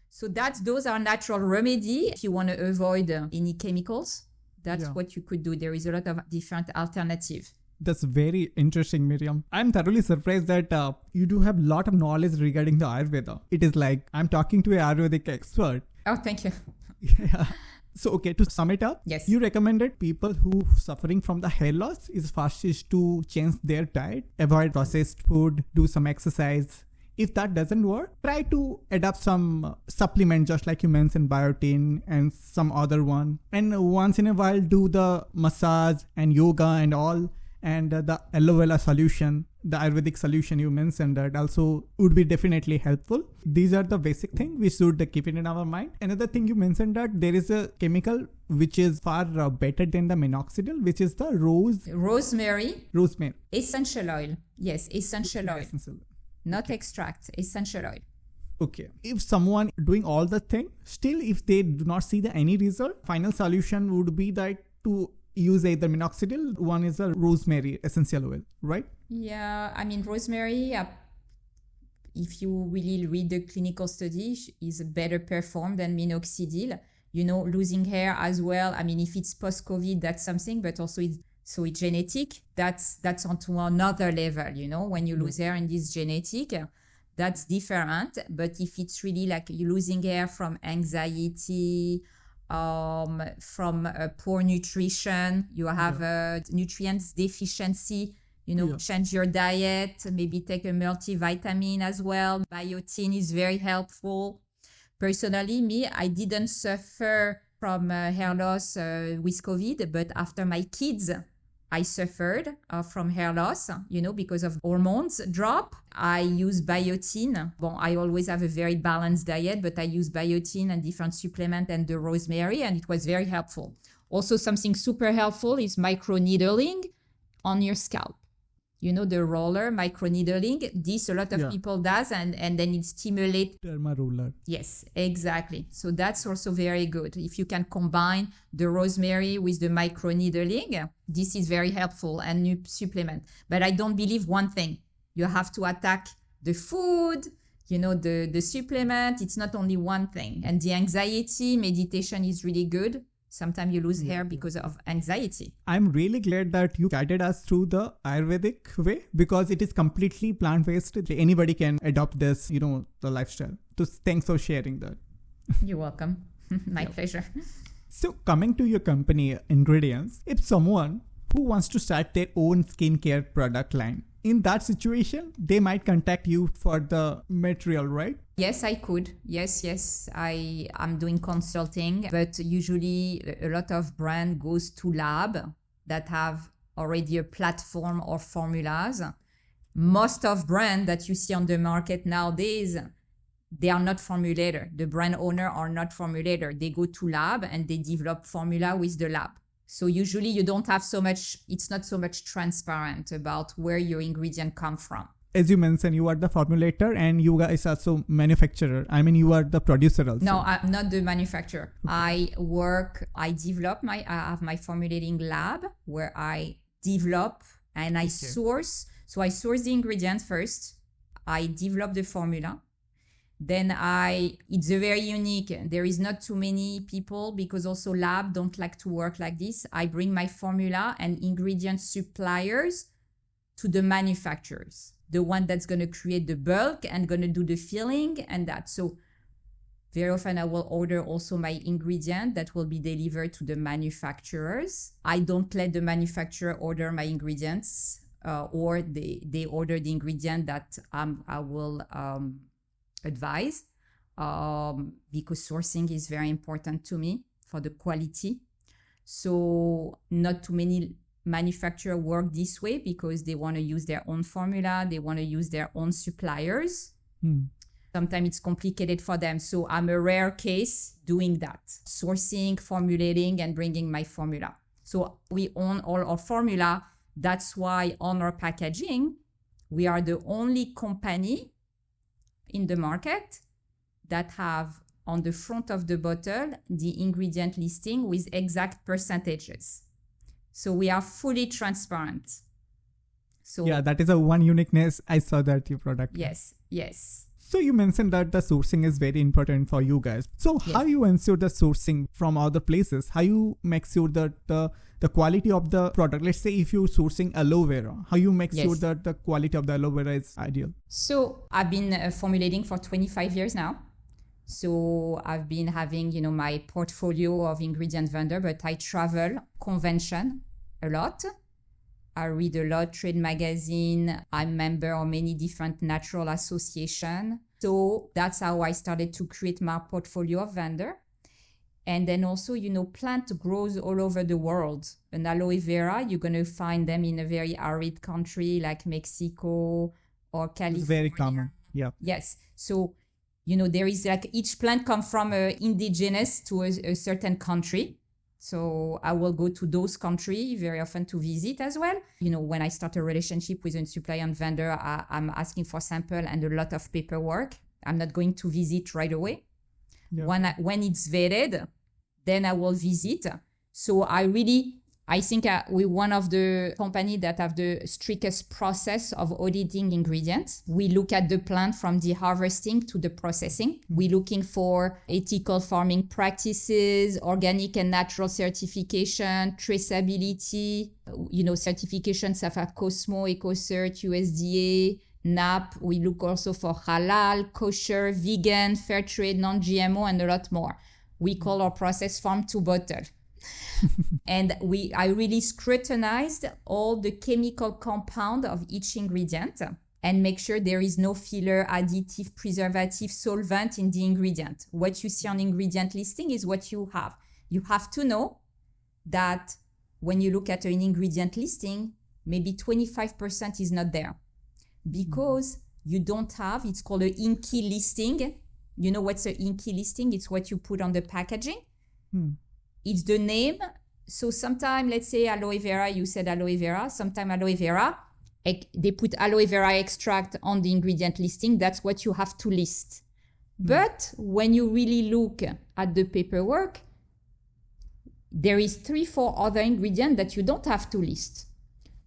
So those are natural remedy. If you want to avoid any chemicals, that's what you could do. There is a lot of different alternatives. That's very interesting, Myriam. I'm thoroughly surprised that you do have a lot of knowledge regarding the Ayurveda. It is like I'm talking to an Ayurvedic expert. Oh, thank you. Yeah. So, okay, to sum it up, yes, you recommended people who suffering from the hair loss is fastest to change their diet, avoid processed food, do some exercise. If that doesn't work, try to adopt some supplement, just like you mentioned, biotin and some other one. And once in a while, do the massage and yoga and all. And the aloe vera solution, the Ayurvedic solution you mentioned, that also would be definitely helpful. These are the basic things we should keep it in our mind. Another thing you mentioned that there is a chemical which is far better than the minoxidil, which is the rosemary essential oil. Yes, essential oil. Not extract, essential oil. Okay. If someone doing all the thing, still if they do not see any result, final solution would be that to use either minoxidil, one is a rosemary essential oil, right? Yeah, I mean, rosemary, if you really read the clinical study, is better performed than minoxidil. You know, losing hair as well. I mean, if it's post-COVID, that's something, but also it's genetic. That's onto another level, you know, when you lose hair and it's genetic, that's different. But if it's really like you're losing hair from anxiety, from poor nutrition, you have a nutrients deficiency, you know, change your diet, maybe take a multivitamin as well. Biotin is very helpful. Personally, I didn't suffer from hair loss with COVID, but after my kids, I suffered from hair loss, you know, because of hormones drop. I use biotin. Bon, I always have a very balanced diet, but I use biotin and different supplements and the rosemary, and it was very helpful. Also, something super helpful is microneedling on your scalp. You know, the roller, microneedling, this a lot of people does, and then it stimulates. Derma roller. Yes, exactly. So that's also very good. If you can combine the rosemary with the microneedling, this is very helpful and new supplement. But I don't believe one thing. You have to attack the food, you know, the supplement. It's not only one thing. And the anxiety, meditation is really good. Sometimes you lose hair because of anxiety. I'm really glad that you guided us through the Ayurvedic way, because it is completely plant-based. Anybody can adopt this, you know, the lifestyle. So thanks for sharing that. You're welcome. My pleasure. So coming to your company ingredients, if someone who wants to start their own skincare product line, in that situation, they might contact you for the material, right? Yes, I could. Yes. I'm doing consulting, but usually a lot of brand goes to lab that have already a platform or formulas. Most of brand that you see on the market nowadays, they are not formulator. The brand owner are not formulator. They go to lab and they develop formula with the lab. So usually you don't have so much, it's not so much transparent about where your ingredient come from. As you mentioned, you are the formulator and you guys are also manufacturer. I mean, you are the producer also. No, I'm not the manufacturer. Okay. I have my formulating lab where I develop and I source. So I source the ingredients first. I develop the formula. Then it's very unique. There is not too many people because also lab don't like to work like this. I bring my formula and ingredient suppliers to the manufacturers, the one that's going to create the bulk and going to do the filling and that. So very often I will order also my ingredient that will be delivered to the manufacturers. I don't let the manufacturer order my ingredients or they order the ingredient that I will advise because sourcing is very important to me for the quality. So not too many manufacturers work this way because they want to use their own formula, they want to use their own suppliers. Sometimes it's complicated for them. So I'm a rare case doing that, sourcing, formulating, and bringing my formula. So we own all our formula. That's why on our packaging, we are the only company in the market that have on the front of the bottle the ingredient listing with exact percentages. So we are fully transparent. So yeah, that is a one uniqueness I saw that your product. Yes. So you mentioned that the sourcing is very important for you guys. So how you ensure the sourcing from other places? How you make sure that the quality of the product, let's say if you're sourcing aloe vera, how you make sure that the quality of the aloe vera is ideal? So I've been formulating for 25 years now. So I've been having, my portfolio of ingredient vendor, but I travel convention a lot. I read a lot, trade magazine. I'm member of many different natural associations. So that's how I started to create my portfolio of vendor. And then also, plant grows all over the world. An aloe vera, you're going to find them in a very arid country like Mexico or California. It's very common. Yeah. Yes. So, there is each plant comes from indigenous to a certain country. So I will go to those countries very often to visit as well. When I start a relationship with a supplier and vendor, I'm asking for sample and a lot of paperwork. I'm not going to visit right away. Yeah. When it's vetted, then I will visit. So I think we're one of the companies that have the strictest process of auditing ingredients. We look at the plant from the harvesting to the processing. We're looking for ethical farming practices, organic and natural certification, traceability, certifications of Cosmo, EcoCert, USDA, NAP. We look also for halal, kosher, vegan, fair trade, non-GMO, and a lot more. We call our process farm to bottle. And I really scrutinized all the chemical compound of each ingredient and make sure there is no filler, additive, preservative, solvent in the ingredient. What you see on ingredient listing is what you have. You have to know that when you look at an ingredient listing, maybe 25% is not there because you don't have, it's called an inky listing. You know what's an inky listing? It's what you put on the packaging. It's the name. So sometimes, let's say aloe vera, you said aloe vera. Sometimes aloe vera, they put aloe vera extract on the ingredient listing. That's what you have to list. But when you really look at the paperwork, there is 3-4 other ingredients that you don't have to list.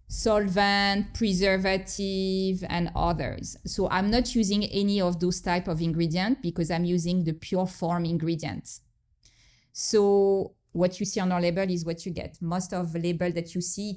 Solvent, preservative, and others. So I'm not using any of those type of ingredients because I'm using the pure form ingredients. So what you see on our label is what you get. Most of the label that you see,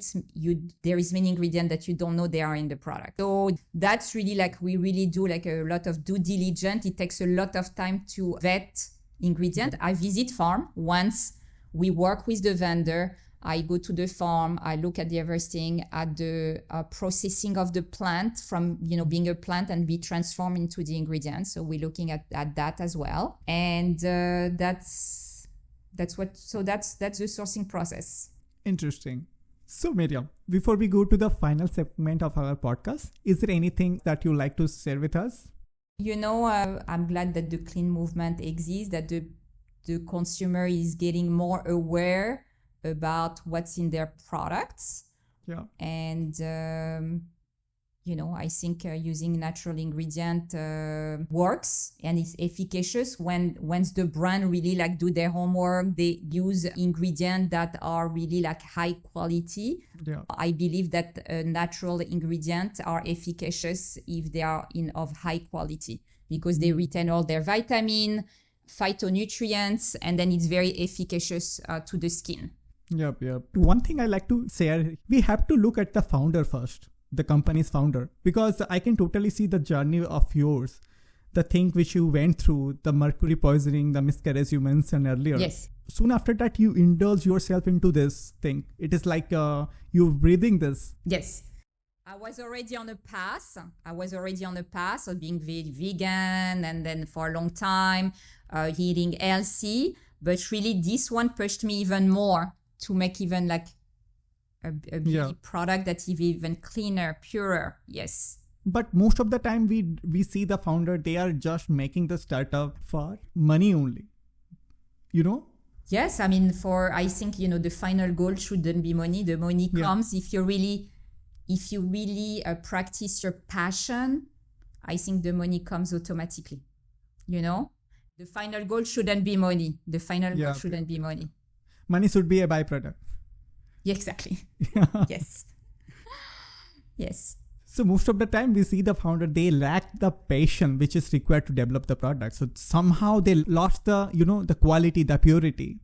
there is many ingredients that you don't know they are in the product. So that's really we really do a lot of due diligence. It takes a lot of time to vet ingredient. I visit farm once. We work with the vendor. I go to the farm. I look at the everything, at the processing of the plant from, being a plant and be transformed into the ingredients. So we're looking at that as well. And that's the sourcing process. Interesting. So Myriam, before we go to the final segment of our podcast, is there anything that you like to share with us? I'm glad that the clean movement exists, that the consumer is getting more aware about what's in their products. Yeah. And, I think using natural ingredient works and it's efficacious once the brand really do their homework, they use ingredients that are really high quality. Yeah. I believe that natural ingredients are efficacious if they are of high quality because they retain all their vitamin, phytonutrients, and then it's very efficacious to the skin. Yep. One thing I like to share, we have to look at the founder first, the company's founder, because I can totally see the journey of yours, the thing which you went through, the mercury poisoning, the miscarriage you mentioned earlier. Yes. Soon after that, you indulge yourself into this thing. It is like you're breathing this. Yes. I was already on a path. Of being vegan and then for a long time, eating healthy. But really, this one pushed me even more to make even a beauty product that's even cleaner, purer. Yes. But most of the time we see the founder, they are just making the startup for money only. Yes, I mean, I think, the final goal shouldn't be money. The money comes if you really practice your passion. I think the money comes automatically. The final goal shouldn't be money. Goal shouldn't be money. Money should be a byproduct. Yeah, exactly. Yes. So most of the time we see the founder, they lack the passion which is required to develop the product. So somehow they lost the, the quality, the purity.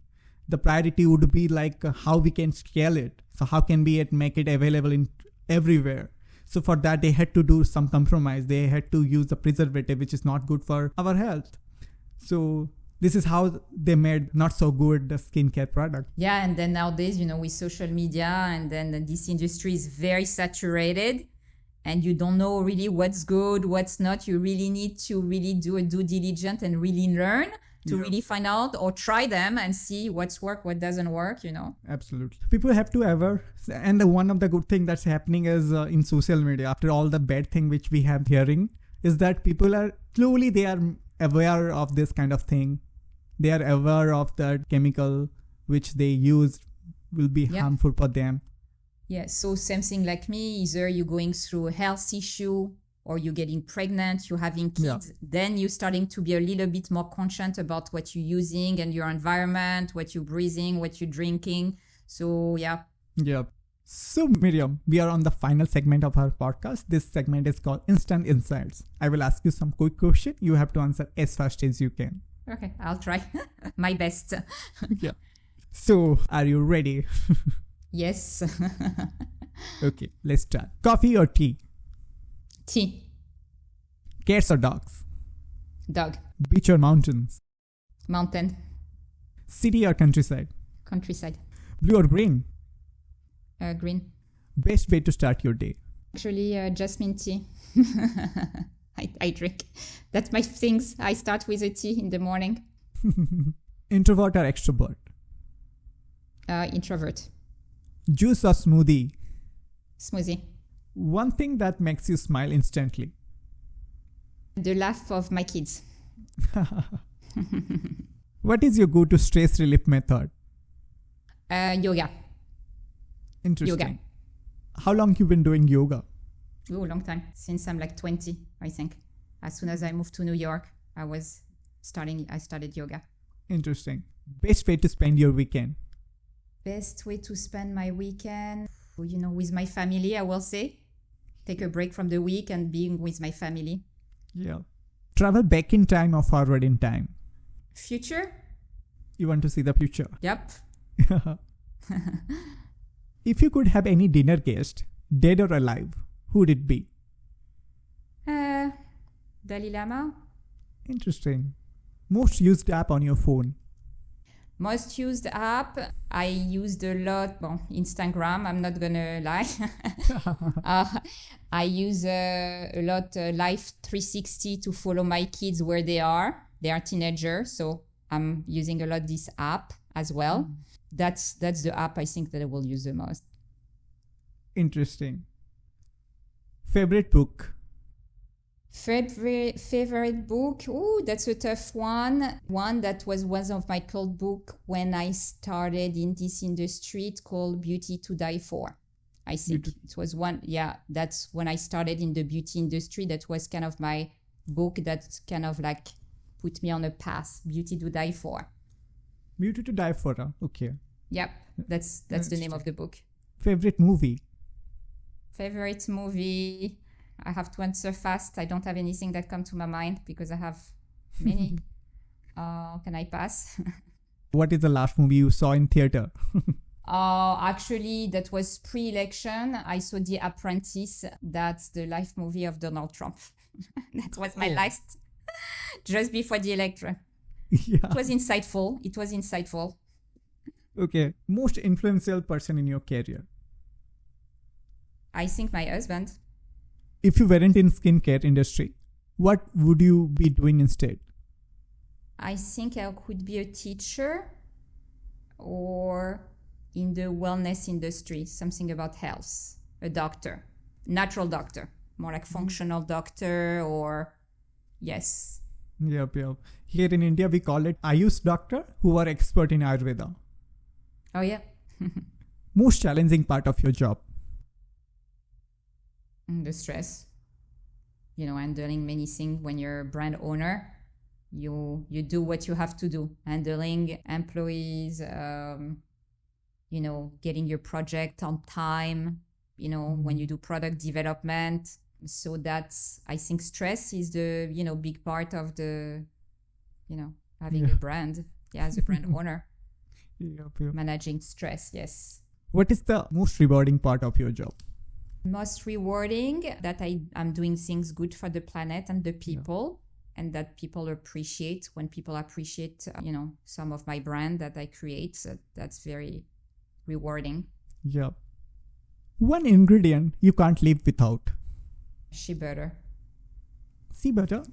The priority would be like how we can scale it. So how can we make it available in everywhere? So for that, they had to do some compromise. They had to use the preservative, which is not good for our health. So this is how they made not so good the skincare product. Yeah, and then nowadays, with social media, and then this industry is very saturated, and you don't know really what's good, what's not. You really need to really do a due diligence and really learn to really find out or try them and see what's work, what doesn't work, Absolutely. People have to and one of the good thing that's happening is in social media, after all the bad thing which we have hearing, is that people are slowly, they are aware of this kind of thing. They are aware of the chemical which they use will be harmful for them. Yeah, so same thing like me, either you're going through a health issue or you're getting pregnant, you're having kids, then you're starting to be a little bit more conscious about what you're using and your environment, what you're breathing, what you're drinking. So, yeah. Yeah. So, Myriam, we are on the final segment of our podcast. This segment is called Instant Insights. I will ask you some quick questions. You have to answer as fast as you can. Okay, I'll try my best. Yeah. So, are you ready? Yes. Okay, let's start. Coffee or tea? Tea. Cats or dogs? Dog. Beach or mountains? Mountain. City or countryside? Countryside. Blue or green? Green. Best way to start your day? Actually, jasmine tea. I drink. That's my things. I start with a tea in the morning. Introvert or extrovert? Introvert. Juice or smoothie? Smoothie. One thing that makes you smile instantly? The laugh of my kids. What is your go-to stress relief method? Yoga. Interesting. Yoga. How long you been doing yoga? Oh, long time. Since I'm like 20, I think. As soon as I moved to New York, I started yoga. Interesting. Best way to spend your weekend? Best way to spend my weekend, with my family, I will say. Take a break from the week and being with my family. Yeah. Travel back in time or forward in time? Future? You want to see the future? Yep. If you could have any dinner guest, dead or alive, who would it be? Dalai Lama. Interesting. Most used app on your phone? Most used app, I used a lot, Instagram, I'm not gonna lie. I use a lot Life 360 to follow my kids where they are. They are teenagers, so I'm using a lot this app as well. That's the app I think that I will use the most. Interesting. Favorite book? Favorite book? Oh, that's a tough one. One that was one of my cult book when I started in this industry. It's called Beauty to Die For. I think it was one. Yeah, that's when I started in the beauty industry. That was kind of my book that kind of like put me on a path. Beauty to Die For. Beauty to Die For. Okay. Yep, that's the name of the book. Favorite movie? Favorite movie? I have to answer fast. I don't have anything that comes to my mind because I have many. Can I pass? What is the last movie you saw in theater? Actually, that was pre-election. I saw The Apprentice. That's the life movie of Donald Trump. That was my last, just before the election. Yeah. It was insightful. Okay. Most influential person in your career? I think my husband. If you weren't in skincare industry, what would you be doing instead? I think I could be a teacher or in the wellness industry, something about health, a doctor, natural doctor, more like functional doctor or yes. Yep. Here in India, we call it Ayush doctor who are expert in Ayurveda. Oh, yeah. Most challenging part of your job? The stress, handling many things when you're a brand owner. You do what you have to do, handling employees, getting your project on time, when you do product development, So that's, I think stress is the, big part of the, having a brand. Yeah, as a brand owner. Yep. Managing stress, yes. What is the most rewarding part of your job? Most rewarding that I'm doing things good for the planet and the people, and that people appreciate. When people appreciate, some of my brand that I create, so that's very rewarding. Yeah. One ingredient you can't live without. Shea butter. Sea butter?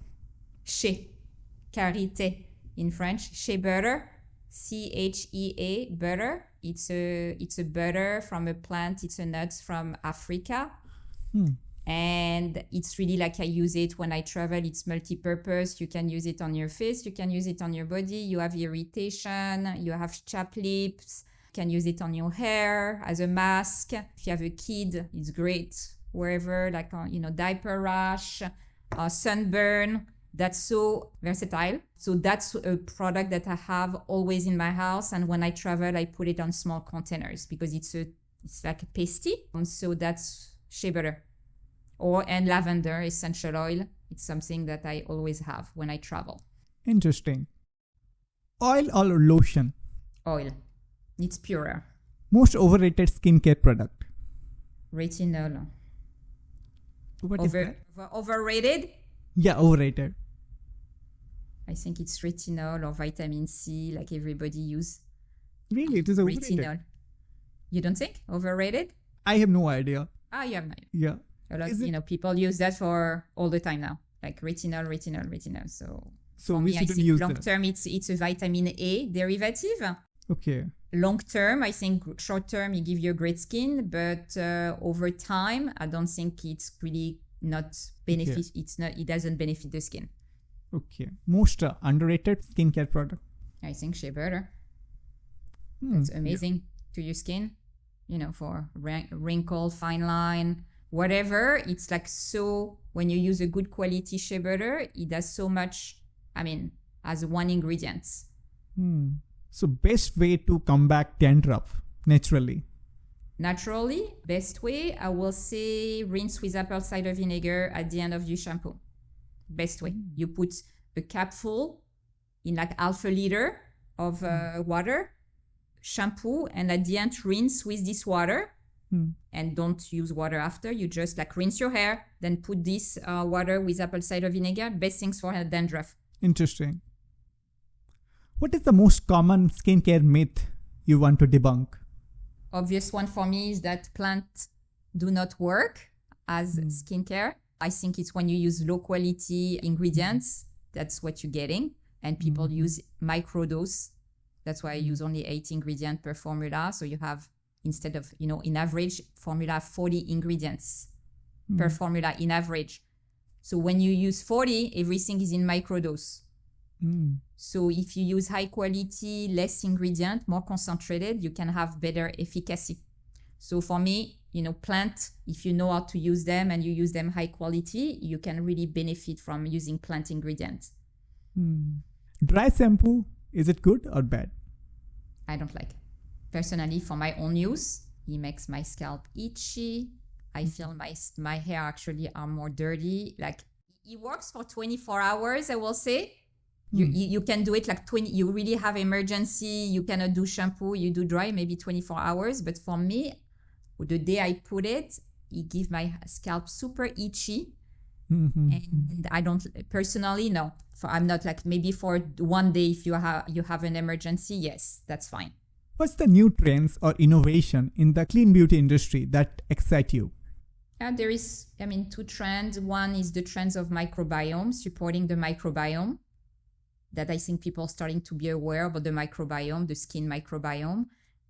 Shea. Karité in French. Shea butter. CHEA butter. It's a butter from a plant. It's a nut from Africa. And it's really like I use it when I travel. It's multi-purpose. You can use it on your face. You can use it on your body. You have irritation. You have chapped lips. You can use it on your hair as a mask. If you have a kid, it's great. Wherever, like, diaper rash, sunburn. That's so versatile. So that's a product that I have always in my house. And when I travel, I put it on small containers because it's like a pasty. And so that's shea butter. And lavender essential oil. It's something that I always have when I travel. Interesting. Oil or lotion? Oil. It's purer. Most overrated skincare product? Retinol. What is that? Overrated? Yeah, overrated. I think it's retinol or vitamin C, like everybody use. Really? It is overrated? Retinol. You don't think? Overrated? I have no idea. You have no idea. Yeah. A lot, people use that for all the time now, like retinol. So we me, I shouldn't think use long that. term, it's a vitamin A derivative. Okay. Long term, I think short term, it gives you a great skin, but over time, I don't think it's really not benefit. Okay. It doesn't benefit the skin. Okay. Most underrated skincare product? I think shea butter. It's amazing to your skin, for wrinkle, fine line, whatever. It's like, so when you use a good quality shea butter, it does so much, as one ingredient. So best way to combat dandruff naturally? Naturally, best way, I will say rinse with apple cider vinegar at the end of your shampoo. Best way. You put a capful in like half a liter of water, shampoo, and at the end rinse with this water. And don't use water after. You just like rinse your hair, then put this water with apple cider vinegar. Best things for dandruff. Interesting. What is the most common skincare myth you want to debunk? Obvious one for me is that plants do not work as skincare. I think it's when you use low quality ingredients, that's what you're getting. And people use microdose. That's why I use only 8 ingredients per formula. So you have, instead of, in average, formula have 40 ingredients per formula in average. So when you use 40, everything is in microdose. So if you use high quality, less ingredient, more concentrated, you can have better efficacy. So for me, plant, if you know how to use them and you use them high quality, you can really benefit from using plant ingredients. Dry shampoo, is it good or bad? I don't like. Personally, for my own use, it makes my scalp itchy. I feel my hair actually are more dirty. Like, it works for 24 hours, I will say. You can do it like 20, you really have emergency, you cannot do shampoo, you do dry, maybe 24 hours. But for me, the day I put it gives my scalp super itchy. And I don't, personally, no. I'm not like, maybe for one day if you have an emergency, yes, that's fine. What's the new trends or innovation in the clean beauty industry that excite you? There is, 2 trends. One is the trends of microbiome, supporting the microbiome. That I think people are starting to be aware about the microbiome, the skin microbiome,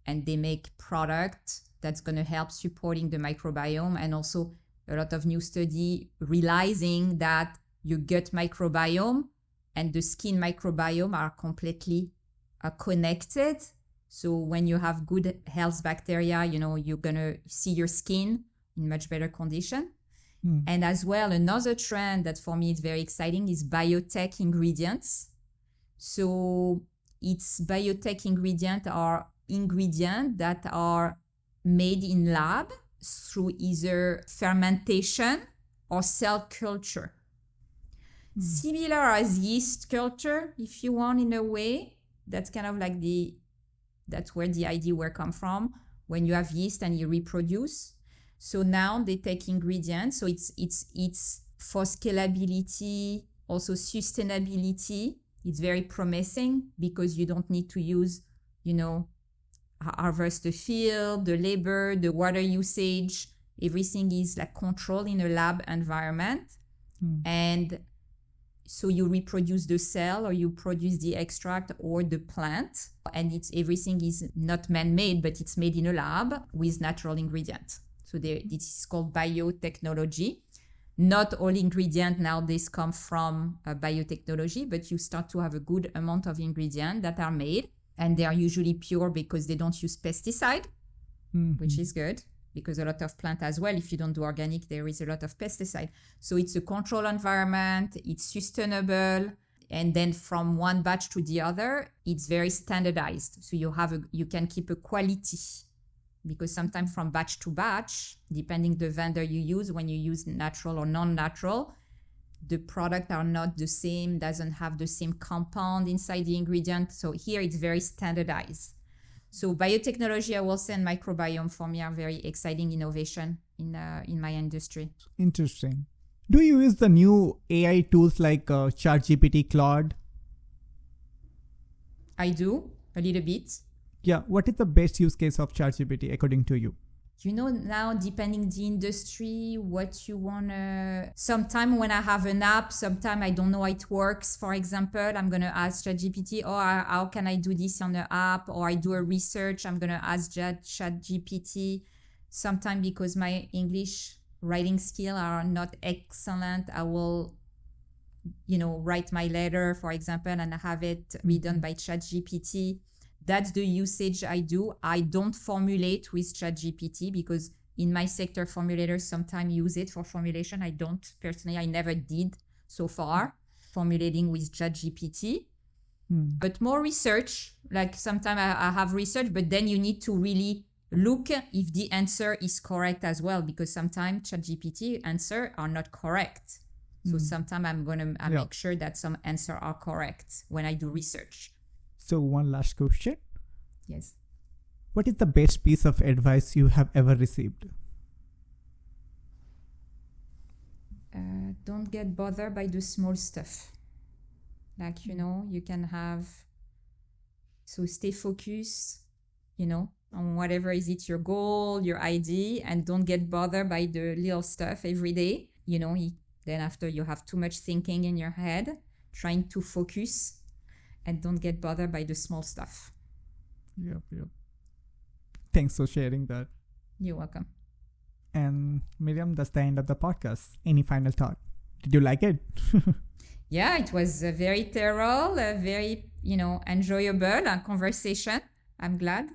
and they make product that's going to help supporting the microbiome. And also a lot of new study realizing that your gut microbiome and the skin microbiome are completely connected. So when you have good health bacteria, you're going to see your skin in much better condition. And as well, another trend that for me is very exciting is biotech ingredients. So it's biotech ingredients that are made in lab through either fermentation or cell culture. Similar as yeast culture, if you want, in a way. That's kind of like that's where the idea will come from, when you have yeast and you reproduce. So now they take ingredients. So it's for scalability, also sustainability. It's very promising because you don't need to use, harvest the field, the labor, the water usage. Everything is like controlled in a lab environment. And so you reproduce the cell, or you produce the extract or the plant. And everything is not man-made, but it's made in a lab with natural ingredients. So this is called biotechnology. Not all ingredients nowadays come from biotechnology, but you start to have a good amount of ingredients that are made. And they are usually pure because they don't use pesticide, which is good. Because a lot of plant as well, if you don't do organic, there is a lot of pesticide. So it's a controlled environment, it's sustainable. And then from one batch to the other, it's very standardized. So you can keep a quality. Because sometimes from batch to batch, depending the vendor you use, when you use natural or non-natural, the product are not the same, doesn't have the same compound inside the ingredient. So here it's very standardized. So biotechnology, I will say, and microbiome for me are very exciting innovation in my industry. Interesting. Do you use the new AI tools like ChatGPT, Claude? I do, a little bit. Yeah, what is the best use case of ChatGPT according to you? Now, depending the industry, what you want to... Sometimes when I have an app, sometimes I don't know how it works. For example, I'm going to ask ChatGPT, how can I do this on the app? Or I do a research, I'm going to ask ChatGPT. Sometimes because my English writing skills are not excellent, I will, write my letter, for example, and have it redone by ChatGPT. That's the usage I do. I don't formulate with ChatGPT because in my sector, formulators sometimes use it for formulation. I don't personally. I never did so far formulating with ChatGPT. But more research. Like sometimes I have research, but then you need to really look if the answer is correct as well, because sometimes ChatGPT answers are not correct. So sometimes I'm gonna make sure that some answers are correct when I do research. So one last question. Yes. What is the best piece of advice you have ever received? Don't get bothered by the small stuff. Like, you can have... So stay focused, on whatever is it, your goal, your idea, and don't get bothered by the little stuff every day. Then after you have too much thinking in your head, trying to focus. And don't get bothered by the small stuff. Yep. Thanks for sharing that. You're welcome. And Myriam, that's the end of the podcast. Any final thought? Did you like it? Yeah, it was a very thorough, a very, enjoyable conversation. I'm glad,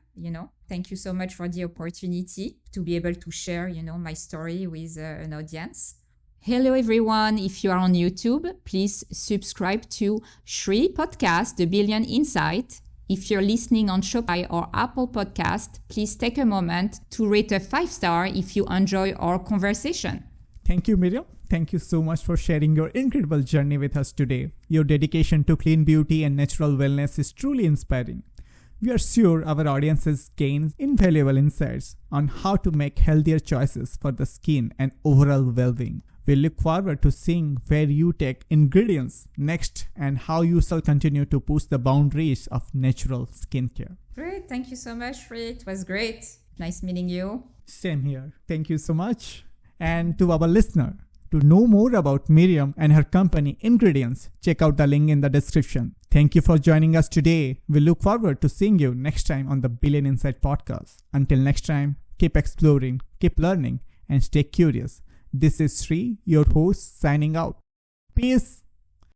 Thank you so much for the opportunity to be able to share, my story with an audience. Hello everyone, if you are on YouTube, please subscribe to Shree Podcast, The Billion Insight. If you're listening on Spotify or Apple Podcast, please take a moment to rate a 5-star if you enjoy our conversation. Thank you, Myriam. Thank you so much for sharing your incredible journey with us today. Your dedication to clean beauty and natural wellness is truly inspiring. We are sure our audiences gain invaluable insights on how to make healthier choices for the skin and overall well-being. We look forward to seeing where you take ingredients next and how you shall continue to push the boundaries of natural skincare. Great. Thank you so much, Shree. It was great. Nice meeting you. Same here. Thank you so much. And to our listener, to know more about Myriam and her company Ingredients, check out the link in the description. Thank you for joining us today. We look forward to seeing you next time on the Billion Insight podcast. Until next time, keep exploring, keep learning, and stay curious. This is Shree, your host, signing out. Peace.